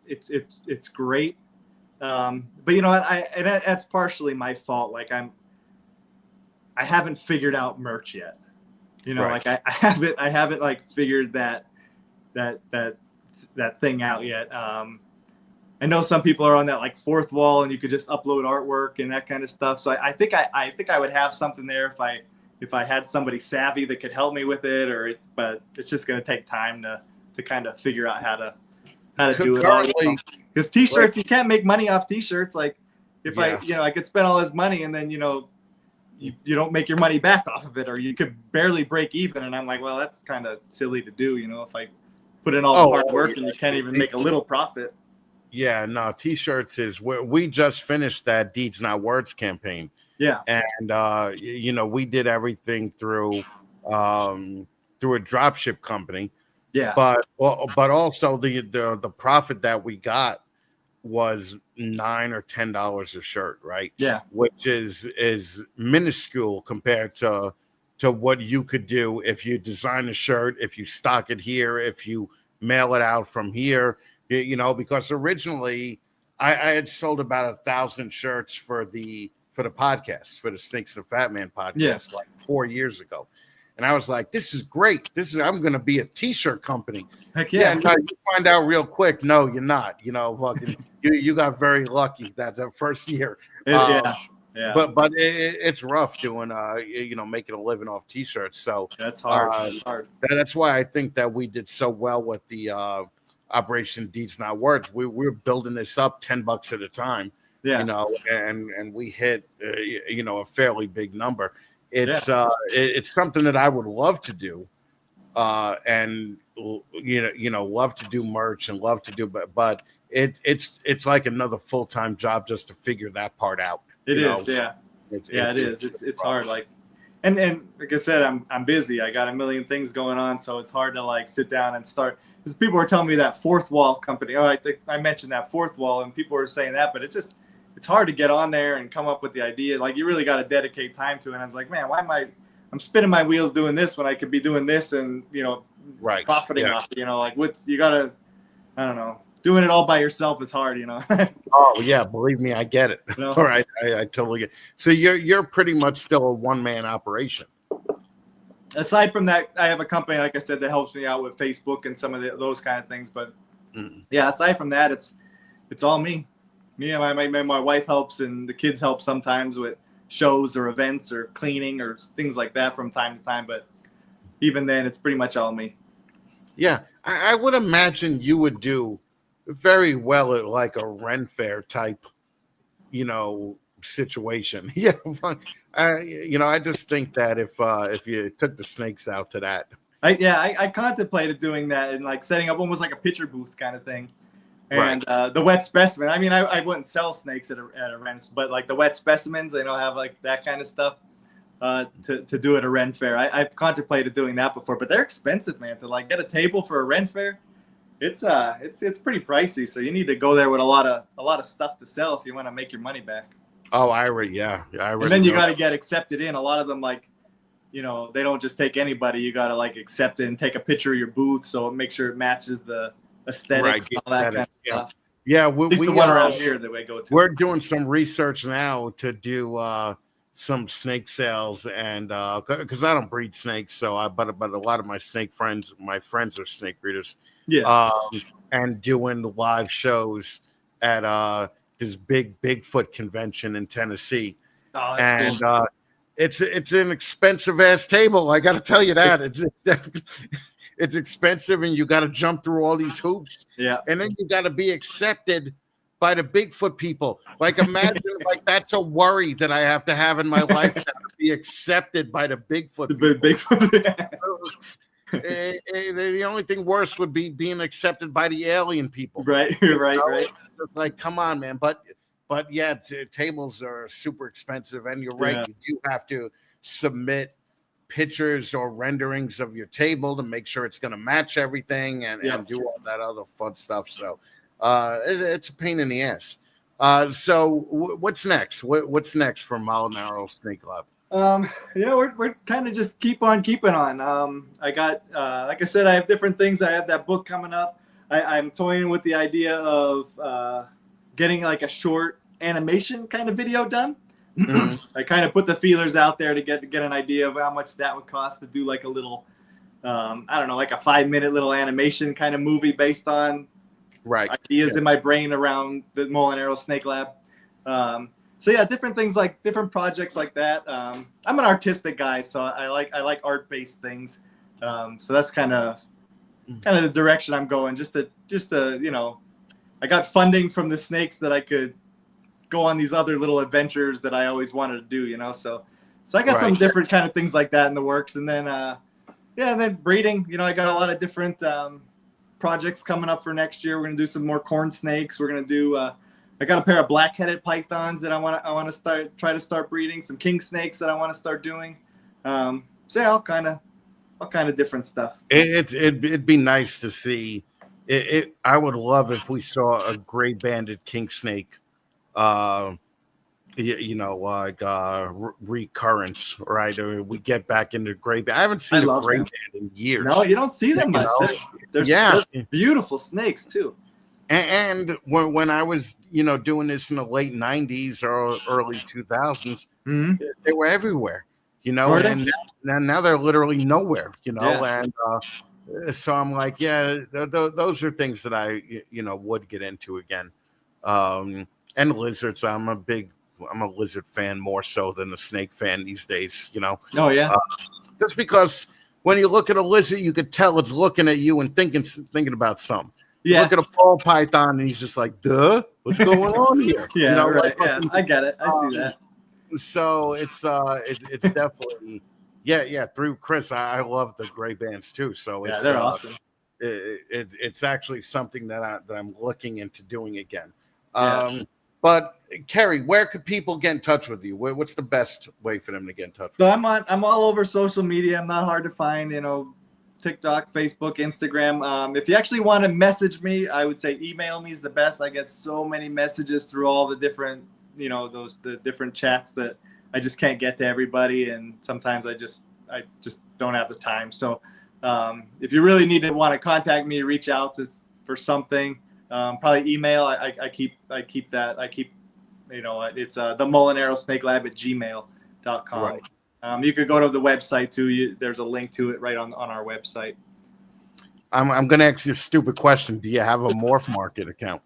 it's great. But you know what? That's partially my fault. Like I haven't figured out merch yet. Right. Like I haven't like figured that thing out yet. I know some people are on that like fourth wall, and you could just upload artwork and that kind of stuff. So I think I would have something there if I had somebody savvy that could help me with it. But it's just going to take time to kind of figure out how to do it all. Because t-shirts, you can't make money off t-shirts. Like if I could spend all this money and then you don't make your money back off of it, or you could barely break even. And I'm like, well, that's kind of silly to do. If I put in all the hard work and you can't even make a little profit. Yeah, no, t-shirts is where we just finished that Deeds Not Words campaign. Yeah. And, we did everything through a dropship company. Yeah. But also the profit that we got was $9 or $10 a shirt, right? Yeah. Which is minuscule compared to what you could do if you design a shirt, if you stock it here, if you mail it out from here. Because originally I had sold about 1,000 shirts for the podcast, for the Snakes and Fat Man podcast, like 4 years ago. And I was like, this is great. I'm going to be a t-shirt company. Heck yeah. No, you find out real quick. No, you're not, you got very lucky that first year. Yeah. But it's rough doing, making a living off t-shirts. So that's hard. That's why I think that we did so well with the, Operation Deeds Not Words. We're building this up $10 at a time, and we hit, a fairly big number. It's something that I would love to do, and love to do merch and love to do, but it's like another full-time job just to figure that part out. It is. It's hard. Like, and like I said, I'm busy. I got a million things going on, so it's hard to like sit down and start. Because people were telling me that fourth wall company. I think I mentioned that fourth wall, and people were saying that, but it's hard to get on there and come up with the idea. Like you really got to dedicate time to it. And I was like, man, why am I'm spinning my wheels doing this when I could be doing this and profiting off it. Like you got to, I don't know. Doing it all by yourself is hard, Oh yeah, believe me, I get it. All right, I totally get it. So you're pretty much still a one-man operation. Aside from that, I have a company, like I said, that helps me out with Facebook and some of those kind of things. But yeah, aside from that, it's all me. Me and my wife helps, and the kids help sometimes with shows or events or cleaning or things like that from time to time. But even then, it's pretty much all me. Yeah, I would imagine you would do very well at like a Ren Fair type, situation. Yeah, I just think that if you took the snakes out to that, I contemplated doing that and like setting up almost like a picture booth kind of thing, and the wet specimen. I mean, I wouldn't sell snakes at a Ren, but like the wet specimens, have like that kind of stuff to do at a Ren Fair. I've contemplated doing that before, but they're expensive, man. To like get a table for a Ren Fair, it's pretty pricey. So you need to go there with a lot of stuff to sell if you want to make your money back. Oh, I already. And then you got to get accepted in. A lot of them, like, they don't just take anybody. You got to like accept it and take a picture of your booth so it makes sure it matches the aesthetics and all that kind of stuff. Yeah, at least the one around here that we go to. We're doing some research now to do some snake sales, and because I don't breed snakes, but a lot of my friends are snake breeders. Yeah. And doing live shows at this big Bigfoot convention in Tennessee. Oh, that's cool. It's an expensive ass table. I got to tell you that it's expensive, and you got to jump through all these hoops. Yeah, and then you got to be accepted by the Bigfoot people. Like imagine, like that's a worry that I have to have in my life to be accepted by the Bigfoot. The only thing worse would be being accepted by the alien people. Right. Like, come on, man. But yeah, tables are super expensive, and you're right. Yeah. You do have to submit pictures or renderings of your table to make sure it's going to match everything and do all that other fun stuff. So it's a pain in the ass. So what's next? What's next for Molinaro Snake Lab? We're kind of just keep on keeping on. I got, like I said, I have different things. I have that book coming up. I'm toying with the idea of getting like a short animation kind of video done. Mm-hmm. I kind of put the feelers out there to get an idea of how much that would cost to do like a little, I don't know, like a 5-minute little animation kind of movie based on ideas in my brain around the Molinaro Snake Lab. So yeah, different things, like different projects like that. I'm an artistic guy, so I like art-based things. So that's kind of the direction I'm going. Just to I got funding from the snakes that I could go on these other little adventures that I always wanted to do. So I got some different kind of things like that in the works. And then and then breeding. I got a lot of different projects coming up for next year. We're gonna do some more corn snakes. We're gonna do. I got a pair of black-headed pythons that I want to try to start breeding. Some king snakes that I want to start doing. So yeah, all kind of different stuff. It'd be nice to see. I would love if we saw a gray banded king snake. Recurrence, right? Or we get back into gray. I haven't seen a gray band in years. No, you don't see them much. They're beautiful snakes too. And when I was, doing this in the late 90s or early 2000s, they were everywhere, and now they're literally nowhere, and so I'm like, those are things that I, would get into again. And lizards, I'm a lizard fan more so than a snake fan these days, Oh yeah. Just because when you look at a lizard, you could tell it's looking at you and thinking about something. Yeah. Look at a ball python, and he's just like, "Duh, what's going on here?" Right. Yeah, I get it. I see that. So it's definitely, Through Chris, I love the gray bands too. So they're awesome. It's actually something that I'm looking into doing again. But Keary, where could people get in touch with you? What's the best way for them to get in touch with you? So I'm all over social media. I'm not hard to find. TikTok, Facebook, Instagram. If you actually want to message me, I would say email me is the best. I get so many messages through all the different, the different chats that I just can't get to everybody, and sometimes I just don't have the time. So if you really want to contact me, reach out for something, probably email. I keep it's the Molinaro Snake Lab at gmail.com. Right. You could go to the website too. There's a link to it right on our website. I'm going to ask you a stupid question. Do you have a Morph Market account?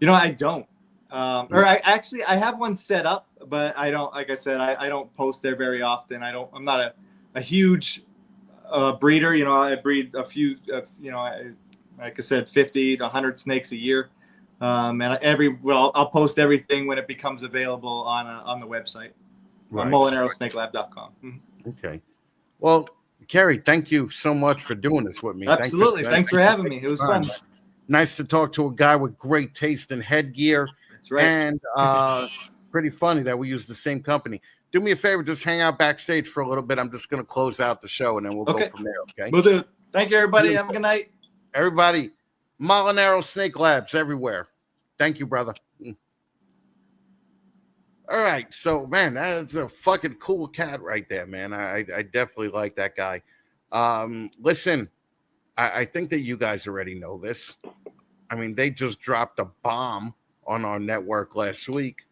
I don't. I have one set up, but I don't. Like I said, I don't post there very often. I'm not a huge breeder. I breed a few. Like I said, 50 to 100 snakes a year. And I'll post everything when it becomes available on the website. Right. Molinarosnakelab.com. Mm-hmm. Okay. Well, Keary, thank you so much for doing this with me. Absolutely. Thanks for having me. It was fun. Nice to talk to a guy with great taste in headgear. That's right. And pretty funny that we use the same company. Do me a favor, just hang out backstage for a little bit. I'm just going to close out the show, and then we'll go from there, okay? We'll do. Thank you, everybody. Have a good night. Everybody, Molinaro Snake Labs everywhere. Thank you, brother. All right, so man, that's a fucking cool cat right there, man. I definitely like that guy. Listen, I think that you guys already know this. I mean, they just dropped a bomb on our network last week.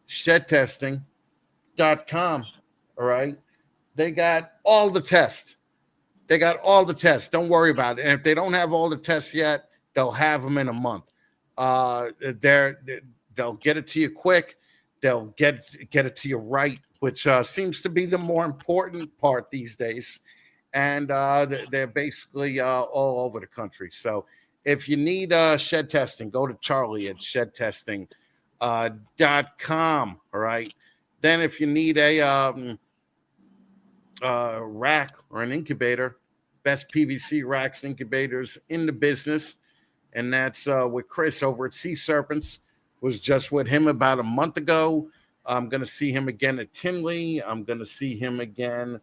Shedtesting.com. All right, they got all the tests. Don't worry about it. And if they don't have all the tests yet, they'll have them in a month. They'll get it to you quick. They'll get it to you right, which seems to be the more important part these days. And they're basically all over the country. So if you need shed testing, go to Charlie at shedtesting.com. All right. Then if you need a rack or an incubator, best PVC racks, incubators in the business. And that's with Chris over at Sea Serpents. Was just with him about a month ago. I'm going to see him again at Tinley. I'm going to see him again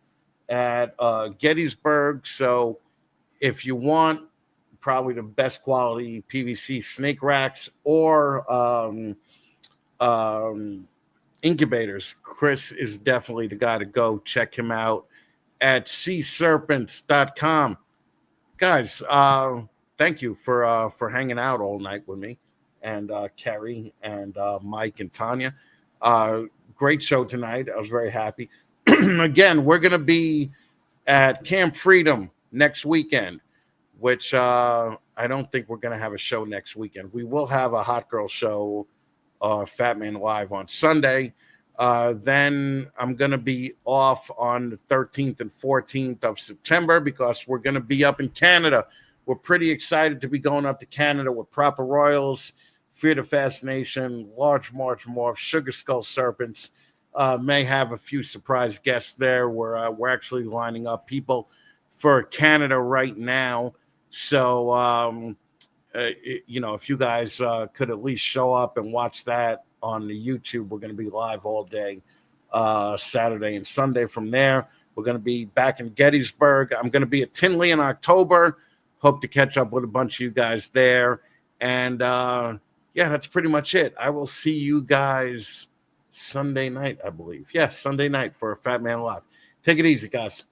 at Gettysburg. So if you want probably the best quality PVC snake racks or incubators, Chris is definitely the guy to go. Check him out at seaserpents.com. Guys, thank you for hanging out all night with me and Kerry and Mike and Tanya. Great show tonight. I was very happy. Again, we're going to be at Camp Freedom next weekend, which I don't think we're going to have a show next weekend. We will have a Hot Girl show, Fatman Live on Sunday. Then I'm going to be off on the 13th and 14th of September because we're going to be up in Canada. We're pretty excited to be going up to Canada with Proper Royals, Fear the Fascination, Large March Morphs, Sugar Skull Serpents. May have a few surprise guests there. We're actually lining up people for Canada right now. So, if you guys could at least show up and watch that on the YouTube, we're going to be live all day, Saturday and Sunday. From there, we're going to be back in Gettysburg. I'm going to be at Tinley in October. Hope to catch up with a bunch of you guys there. And, that's pretty much it. I will see you guys Sunday night, I believe. Sunday night for Fatman Live. Take it easy, guys.